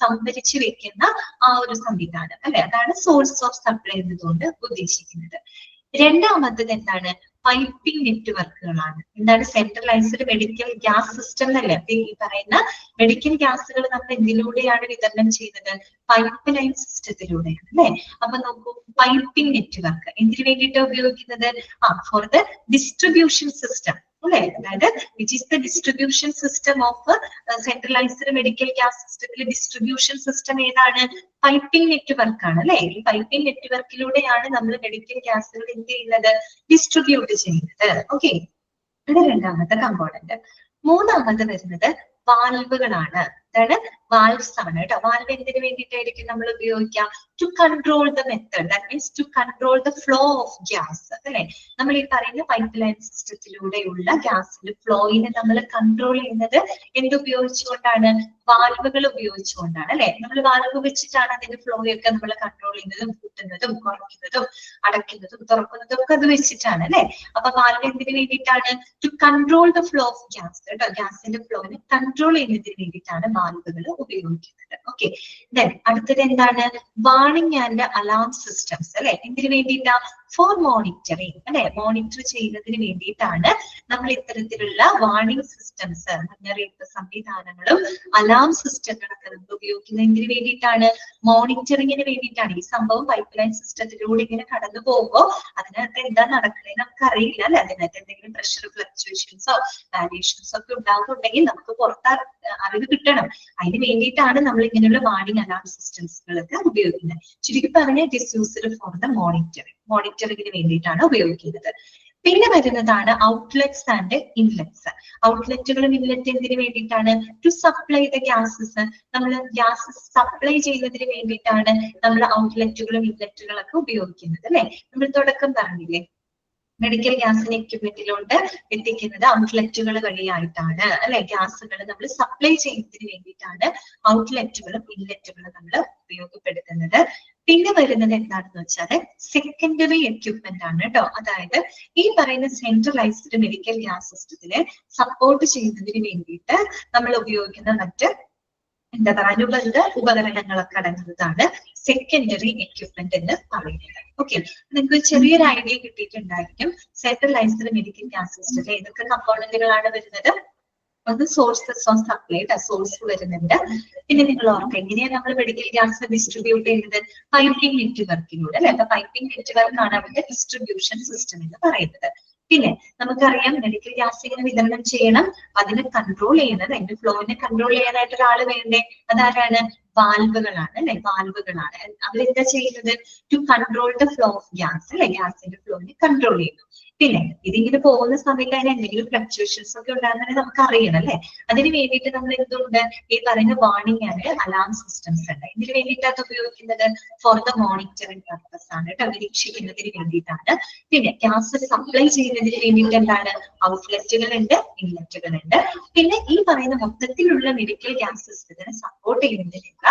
സംഭരിച്ചു വെക്കുന്ന ആ ഒരു സംവിധാനം അല്ലെ. അതാണ് സോഴ്സ് ഓഫ് സപ്ലൈ എന്നതുകൊണ്ട് ഉദ്ദേശിക്കുന്നത്. രണ്ടാമത്തത് എന്താണ്? പൈപ്പിംഗ് നെറ്റ്വർക്കുകളാണ്. എന്താണ്? സെൻട്രലൈസ്ഡ് മെഡിക്കൽ ഗ്യാസ് സിസ്റ്റം എന്നല്ലേ ഈ പറയുന്ന മെഡിക്കൽ ഗ്യാസുകൾ നമ്മൾ എന്തിലൂടെയാണ് വിതരണം ചെയ്യുന്നത്? പൈപ്പ് ലൈൻ സിസ്റ്റത്തിലൂടെയാണ് അല്ലെ. അപ്പൊ നോക്കൂ, പൈപ്പിംഗ് നെറ്റ്വർക്ക് എന്തിനു വേണ്ടിയിട്ടാണ് ഉപയോഗിക്കുന്നത്? ഫോർ ദ ഡിസ്ട്രിബ്യൂഷൻ സിസ്റ്റം അല്ലെ. അതായത് which is the distribution system of centralised medical gas സിസ്റ്റത്തിലെ ഡിസ്ട്രിബ്യൂഷൻ സിസ്റ്റം ഏതാണ്? പൈപ്പിംഗ് നെറ്റ്വർക്ക് ആണ് അല്ലെ. ഈ പൈപ്പിംഗ് നെറ്റ്വർക്കിലൂടെയാണ് നമ്മൾ മെഡിക്കൽ ഗ്യാസുകൾ എന്ത് ചെയ്യുന്നത്? ഡിസ്ട്രിബ്യൂട്ട് ചെയ്യുന്നത്. ഓക്കെ, ഇത് രണ്ടാമത്തെ കമ്പോണന്റ്. മൂന്നാമത് വരുന്നത് വാൽവുകളാണ്. അതാണ് വാൽവ്സ് ആണ് കേട്ടോ. വാൽവ് എന്തിനു വേണ്ടിയിട്ടായിരിക്കും നമ്മൾ ഉപയോഗിക്കാം? To control the method, that means to control the flow of gas അല്ലെ. നമ്മൾ ഈ പറയുന്ന പൈപ്പ് ലൈൻ സിസ്റ്റത്തിലൂടെയുള്ള ഗ്യാസിന്റെ ഫ്ലോയിനെ നമ്മൾ കൺട്രോൾ ചെയ്യുന്നത് എന്തുപയോഗിച്ചുകൊണ്ടാണ്? വാൽവുകൾ ഉപയോഗിച്ചുകൊണ്ടാണ് അല്ലെ. നമ്മൾ വാൽവ് വെച്ചിട്ടാണ് അതിന്റെ ഫ്ലോ ഒക്കെ നമ്മൾ കൺട്രോൾ ചെയ്യുന്നതും കൂട്ടുന്നതും കുറയ്ക്കുന്നതും അടയ്ക്കുന്നതും തുറക്കുന്നതും ഒക്കെ അത് വെച്ചിട്ടാണ് അല്ലെ. അപ്പൊ വാൽവ് എന്തിനു വേണ്ടിയിട്ടാണ്? To control the flow of gas കേട്ടോ. ഗ്യാസിന്റെ ഫ്ലോനെ കൺട്രോൾ ചെയ്യുന്നതിന് വേണ്ടിയിട്ടാണ് വാൽവുകൾ ഉപയോഗിക്കുന്നത്. ഓക്കെ, ദെൻ അടുത്തത് എന്താണ്? വാർണിംഗ് ആൻഡ് അലാം സിസ്റ്റംസ് അല്ലെ. എന്തിനു വേണ്ടിയിട്ടാ? ഫോർ മോണിറ്ററിങ് അല്ലെ. മോണിറ്റർ ചെയ്യുന്നതിന് വേണ്ടിയിട്ടാണ് നമ്മൾ ഇത്തരത്തിലുള്ള വാർണിംഗ് സിസ്റ്റംസ്, മുന്നറിയിപ്പ് സംവിധാനങ്ങളും അലാം സിസ്റ്റങ്ങളൊക്കെ നമ്മൾ ഉപയോഗിക്കുന്നത്. എന്തിനു വേണ്ടിയിട്ടാണ്? മോണിറ്ററിങ്ങിന് വേണ്ടിയിട്ടാണ്. ഈ സംഭവം പൈപ്പ് ലൈൻ സിസ്റ്റത്തിലൂടെ ഇങ്ങനെ കടന്നു പോകുമ്പോൾ അതിനകത്ത് എന്താ നടക്കുന്നത് നമുക്ക് അറിയില്ല അല്ലെ. അതിനകത്ത് എന്തെങ്കിലും പ്രഷർ ഫ്ലക്ച്വേഷൻസോ വാരിയേഷൻസോ ഒക്കെ ഉണ്ടാകുന്നുണ്ടെങ്കിൽ നമുക്ക് പുറത്ത് അറിവ് കിട്ടണം. അതിന് വേണ്ടിയിട്ടാണ് നമ്മൾ ഇങ്ങനെയുള്ള വാർണിംഗ് അലാം സിസ്റ്റംസുകളൊക്കെ ഉപയോഗിക്കുന്നത്. ചുരുക്കി പറഞ്ഞ it is used for the മോണിറ്ററിങ്ങിന് വേണ്ടിയിട്ടാണ് ഉപയോഗിക്കുന്നത്. പിന്നെ വരുന്നതാണ് ഔട്ട്ലെറ്റ്സ് ആൻഡ് ഇൻലെറ്റ്സ്. ഔട്ട്ലെറ്റുകളും ഇൻലെറ്റ് എന്തിനു വേണ്ടിയിട്ടാണ്? To supply the gases. നമ്മൾ ഗ്യാസ് സപ്ലൈ ചെയ്യുന്നതിന് വേണ്ടിയിട്ടാണ് നമ്മൾ ഔട്ട്ലെറ്റുകളും ഇൻലെറ്റുകളൊക്കെ ഉപയോഗിക്കുന്നത് അല്ലെ. നമ്മൾ തുടക്കം പറഞ്ഞില്ലേ, മെഡിക്കൽ ഗ്യാസിന് എക്യുപ്മെന്റിലോട്ട് എത്തിക്കുന്നത് ഔട്ട്ലെറ്റുകൾ വഴിയായിട്ടാണ് അല്ലെ. ഗ്യാസുകൾ നമ്മൾ സപ്ലൈ ചെയ്യുന്നതിന് വേണ്ടിയിട്ടാണ് ഔട്ട്ലെറ്റുകളും ഇൻലെറ്റുകളും നമ്മൾ ഉപയോഗപ്പെടുത്തുന്നത്. പിന്നെ വരുന്നത് എന്താണെന്ന് വെച്ചാൽ സെക്കൻഡറി എക്യുപ്മെന്റ് ആണ് കേട്ടോ. അതായത് ഈ പറയുന്ന സെൻട്രലൈസ്ഡ് മെഡിക്കൽ ഗ്യാസ് സിസ്റ്റത്തിനെ സപ്പോർട്ട് ചെയ്യുന്നതിന് വേണ്ടിയിട്ട് നമ്മൾ ഉപയോഗിക്കുന്ന മറ്റ് എന്താ പറയുക അനുബന്ധ ഉപകരണങ്ങളൊക്കെ അടങ്ങുന്നതാണ് സെക്കൻഡറി എക്യുപ്മെന്റ് എന്ന് പറയുന്നത്. ഓക്കെ, നിങ്ങൾക്ക് ചെറിയൊരു ഐഡിയ കിട്ടിയിട്ടുണ്ടായിരിക്കും സെൻട്രലൈസ്ഡ് മെഡിക്കൽ ഗ്യാസ് സിസ്റ്റത്തിൽ ഏതൊക്കെ കമ്പോണന്റുകളാണ് വരുന്നത്. അത് സോഴ്സസ് ഓഫ് സപ്ലൈ സോഴ്സ് വരുന്നുണ്ട്. പിന്നെ നിങ്ങൾ ഓർക്കുക, എങ്ങനെയാണ് നമ്മൾ മെഡിക്കൽ ഗ്യാസ് ഡിസ്ട്രിബ്യൂട്ട് ചെയ്യുന്നത്? പൈപ്പിംഗ് നെറ്റ്വർക്കിലൂടെ അല്ലെ. അപ്പൊ പൈപ്പിംഗ് നെറ്റ്വർക്ക് ആണ് അവരുടെ ഡിസ്ട്രിബ്യൂഷൻ സിസ്റ്റം എന്ന് പറയുന്നത്. പിന്നെ നമുക്കറിയാം മെഡിക്കൽ ഗ്യാസ് ഇങ്ങനെ വിതരണം ചെയ്യണം, അതിനെ കൺട്രോൾ ചെയ്യുന്നത്, അതിന്റെ ഫ്ലോനെ കൺട്രോൾ ചെയ്യാനായിട്ട് ഒരാൾ വേണ്ടേ? അതാരാണ്? വാൽവുകളാണ് അല്ലെ. വാൽവുകളാണ് അവരെന്താ ചെയ്യുന്നത്? To control the flow of gas അല്ലെ. ഗ്യാസിന്റെ ഫ്ലോനെ കൺട്രോൾ ചെയ്യുന്നു. പിന്നെ ഇതിങ്ങനെ പോകുന്ന സമയത്ത് അതിന് എന്തെങ്കിലും ഫ്ലക്ച്വേഷൻസ് ഒക്കെ ഉണ്ടാകുന്നത് നമുക്ക് അറിയണം അല്ലെ. അതിന് വേണ്ടിയിട്ട് നമ്മൾ എന്തുണ്ട്? ഈ പറയുന്ന വാർണിംഗ് ആൻഡ് അലാം സിസ്റ്റംസ് ഉണ്ട്. ഇതിന് വേണ്ടിയിട്ട് അത് ഉപയോഗിക്കുന്നത് ഫോർ ദ മോണിറ്ററിംഗ് പർപ്പസ് ആണ് കേട്ടോ. നിരീക്ഷിക്കുന്നതിന് വേണ്ടിയിട്ടാണ്. പിന്നെ ഗ്യാസ് സപ്ലൈ ചെയ്യുന്നതിന് വേണ്ടിയിട്ട് എന്താണ്? ഔട്ട്ലെറ്റുകൾ ഉണ്ട്, ഇൻലെറ്റുകൾ ഉണ്ട്. പിന്നെ ഈ പറയുന്ന മൊത്തത്തിലുള്ള മെഡിക്കൽ ഗ്യാസ് സിസ്റ്റത്തിനെ സപ്പോർട്ട് ചെയ്യുന്നതിനുള്ള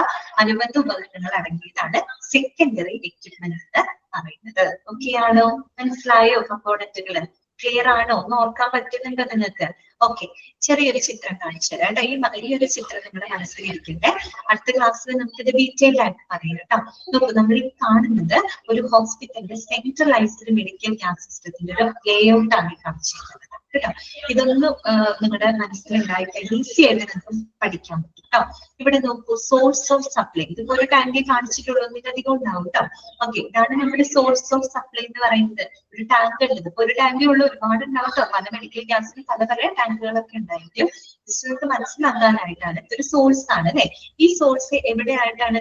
അനുബന്ധ ഉപകരണങ്ങൾ അടങ്ങിയതാണ് സെക്കൻഡറി എക്യുപ്മെന്റ് എന്ന് പറയുന്നത്. ഓക്കെ ആണോ? മനസ്സിലായോ? കമ്പോണന്റുകൾ ക്ലിയർ ആണോ? ഒന്ന് ഓർക്കാൻ പറ്റുന്നുണ്ടോ നിങ്ങൾക്ക്? ഓക്കെ, ചെറിയൊരു ചിത്രം കാണിച്ചു തരാം കേട്ടോ. ഈ ഒരു ചിത്രം നമ്മുടെ മനസ്സിലിരിക്കട്ടെ. അടുത്ത ക്ലാസ്സിൽ നമുക്കിത് ഡീറ്റെയിൽഡ് ആയിട്ട് പറയാം കേട്ടോ. നോക്കൂ, നമ്മൾ ഈ കാണുന്നത് ഒരു ഹോസ്പിറ്റലിന്റെ സെൻട്രലൈസ്ഡ് മെഡിക്കൽ ഗ്യാസ് സിസ്റ്റത്തിന്റെ ഒരു ലേ ഔട്ട് ആണ് കാണിച്ചിരിക്കുന്നത് കേട്ടോ. ഇതൊന്നും നിങ്ങളുടെ മനസ്സിലുണ്ടായിട്ട് ഈസി ആയിട്ട് നിങ്ങൾക്ക് പഠിക്കാൻ പറ്റും കേട്ടോ. ഇവിടെ നോക്കൂ, സോഴ്സ് ഓഫ് സപ്ലൈ. ഇതിപ്പോ ഒരു ടാങ്കിൽ കാണിച്ചിട്ടുള്ളൂ, അധികം ഉണ്ടാവും കേട്ടോ. ഓക്കെ, ഇതാണ് നമ്മുടെ സോഴ്സ് ഓഫ് സപ്ലൈ എന്ന് പറയുന്നത്. ഒരു ടാങ്ക് ഉള്ളത്, ഇപ്പൊ ഒരു ടാങ്കേ ഉള്ളൂ, ഒരുപാട് ഉണ്ടാവും കേട്ടോ. പല മെഡിക്കൽ ഗ്യാസിന് പല പല ടാങ്കുകളൊക്കെ ഉണ്ടായിരിക്കും. നിങ്ങൾക്ക് മനസ്സിലാക്കാനായിട്ടാണ്. ഇതൊരു സോഴ്സ് ആണ് അല്ലെ. ഈ സോഴ്സ് എവിടെയായിട്ടാണ്?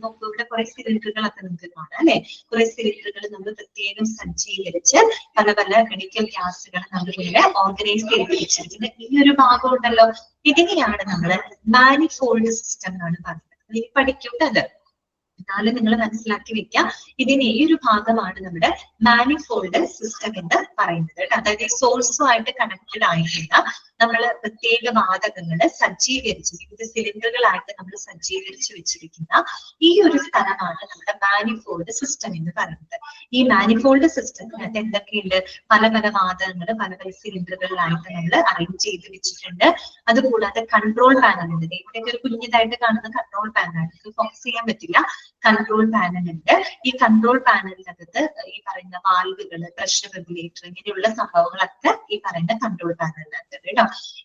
നോക്കൂ, ഇവിടെ കുറെ സിലിണ്ടറുകളൊക്കെ നിങ്ങൾക്ക് കാണാം അല്ലെ. കുറെ സിലിണ്ടറുകൾ നമ്മൾ പ്രത്യേകം സജ്ജീകരിച്ച് പല പല മെഡിക്കൽ ഗ്യാസുകൾ നമ്മളിവിടെ ഓർഗനൈസ് ചെയ്ത് വെച്ചിരിക്കുന്നത്. ഈ ഒരു ഭാഗം ഉണ്ടല്ലോ, ഇതിനെയാണ് നമ്മൾ മാനിഫോൾഡ് സിസ്റ്റം എന്നാണ് പറയുന്നത്. നീ പഠിക്കേണ്ടത്, എന്നാലും നിങ്ങൾ മനസ്സിലാക്കി വെക്കുക. ഇതിന് ഈ ഒരു ഭാഗമാണ് നമ്മുടെ മാനിഫോൾഡ് സിസ്റ്റം എന്ന് പറയുന്നത്. അതായത് ഈ സോഴ്സുമായിട്ട് കണക്റ്റഡ് ആയിട്ടുള്ള നമ്മൾ പ്രത്യേക വാതകങ്ങൾ സജ്ജീകരിച്ച് വിവിധ സിലിണ്ടറുകളായിട്ട് നമ്മൾ സജ്ജീകരിച്ച് വെച്ചിരിക്കുന്ന ഈ ഒരു സ്ഥലമാണ് നമ്മുടെ മാനിഫോൾഡ് സിസ്റ്റം എന്ന് പറയുന്നത്. ഈ മാനിഫോൾഡ് സിസ്റ്റത്തിനകത്ത് എന്തൊക്കെയുണ്ട്? പല പല വാതകങ്ങൾ പല പല സിലിണ്ടറുകളിലായിട്ട് നമ്മൾ അറേഞ്ച് ചെയ്ത് വെച്ചിട്ടുണ്ട്. അതുകൂടാതെ കൺട്രോൾ പാനൽ ഉണ്ട്. ഇവിടേക്ക് ഒരു കുഞ്ഞിതായിട്ട് കാണുന്ന കൺട്രോൾ പാനൽ ഫോക്കസ് ചെയ്യാൻ പറ്റില്ല. കൺട്രോൾ പാനൽ ഉണ്ട്. ഈ കൺട്രോൾ പാനലിനകത്ത് ഈ പറയുന്ന വാൽവുകൾ, പ്രഷർ റെഗുലേറ്റർ, ഇങ്ങനെയുള്ള സംഭവങ്ങളൊക്കെ ഈ പറയുന്ന കൺട്രോൾ പാനലിനകത്ത് കേട്ടോ.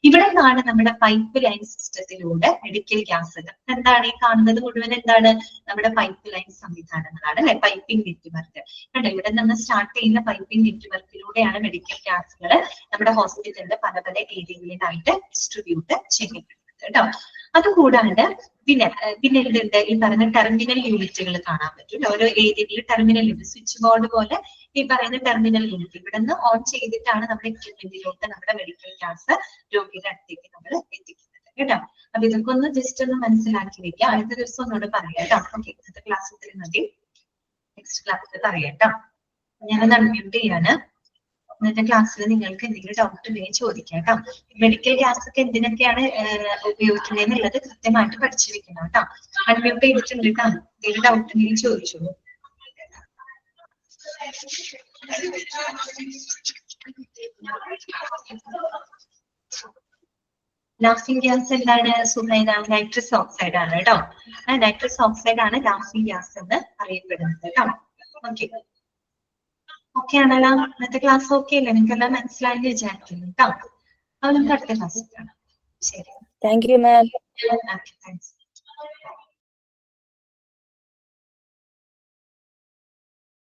ഇവിടെ നിന്നാണ് നമ്മുടെ പൈപ്പ് ലൈൻ സിസ്റ്റത്തിലൂടെ മെഡിക്കൽ ഗ്യാസുകൾ, എന്താണ് ഈ കാണുന്നത് മുഴുവൻ, എന്താണ് നമ്മുടെ പൈപ്പ് ലൈൻ സംവിധാനങ്ങളാണ് അല്ലെ, പൈപ്പിംഗ് നെറ്റ്വർക്ക് കണ്ടോ. ഇവിടെ നിന്ന് സ്റ്റാർട്ട് ചെയ്യുന്ന പൈപ്പിംഗ് നെറ്റ്വർക്കിലൂടെയാണ് മെഡിക്കൽ ഗ്യാസുകൾ നമ്മുടെ ഹോസ്പിറ്റലിന്റെ പല പല ഏരിയകളിലായിട്ട് ഡിസ്ട്രിബ്യൂട്ട് ചെയ്യപ്പെടുന്നത് കേട്ടോ. അതുകൂടാണ്ട് പിന്നെ എന്തുണ്ട്? ഈ പറയുന്ന ടെർമിനൽ യൂണിറ്റുകൾ കാണാൻ പറ്റും. ഓരോ ഏരിയയിൽ ടെർമിനൽ യൂണിറ്റ്, സ്വിച്ച് ബോർഡ് പോലെ ഈ പറയുന്ന ടെർമിനൽ യൂണിറ്റ് ഇവിടെ നിന്ന് ഓൺ ചെയ്തിട്ടാണ് നമ്മുടെ എക്യുപ്മെന്റിലോട്ട് നമ്മുടെ മെഡിക്കൽ ഗ്യാസ് രോഗിയുടെ അടുത്തേക്ക് നമ്മൾ എത്തിക്കുന്നത് കേട്ടോ. അപ്പൊ ഇതൊക്കെ ഒന്ന് ജസ്റ്റ് ഒന്ന് മനസ്സിലാക്കി വെക്കുക. അടുത്ത ദിവസം ഒന്നുകൂടെ പറയാം കേട്ടോ. ഓക്കെ, ഇന്നത്തെ ക്ലാസ് ഇത്രയും മതി. നെക്സ്റ്റ് ക്ലാസ്സിൽ പറയാം കേട്ടോ. ഞാനത് അൺമ്യൂട്ട് ചെയ്യാണ്. ഇന്നത്തെ ക്ലാസ്സിൽ നിങ്ങൾക്ക് എന്തെങ്കിലും ഡൗട്ട് ഉണ്ടെങ്കിൽ ചോദിക്കാം കേട്ടോ. മെഡിക്കൽ ഗ്യാസ് ഒക്കെ എന്തിനൊക്കെയാണ് ഉപയോഗിക്കുന്നത് എന്നുള്ളത് കൃത്യമായിട്ട് പഠിച്ചു വെക്കണം കേട്ടോ. അൺമ്യൂട്ട് ചെയ്തിട്ടുണ്ട് കേട്ടോ. എന്തെങ്കിലും ഡൗട്ട് ഉണ്ടെങ്കിൽ ചോദിച്ചോളൂ. ലാഫിംഗ് ഗ്യാസ് എന്താണ്? സുഹൈന, നൈട്രസ് ഓക്സൈഡ് ആണ് കേട്ടോ. നൈട്രസ് ഓക്സൈഡ് ആണ് ലാഫിംഗ് ഗ്യാസ് എന്ന് അറിയപ്പെടുന്നത് കേട്ടോ. ഓക്കെ, ഓക്കെ ആണല്ലോ. ഇന്നത്തെ ക്ലാസ് ഓക്കെ അല്ലേ? നിങ്ങൾക്ക് എല്ലാം മനസ്സിലായെന്ന് വിചാരിക്കുന്നു കേട്ടോ. അപ്പൊ നമുക്ക് അടുത്ത ക്ലാസ്സിൽ കാണാം. ശരി, Thank you, ma'am. താങ്ക്സ്.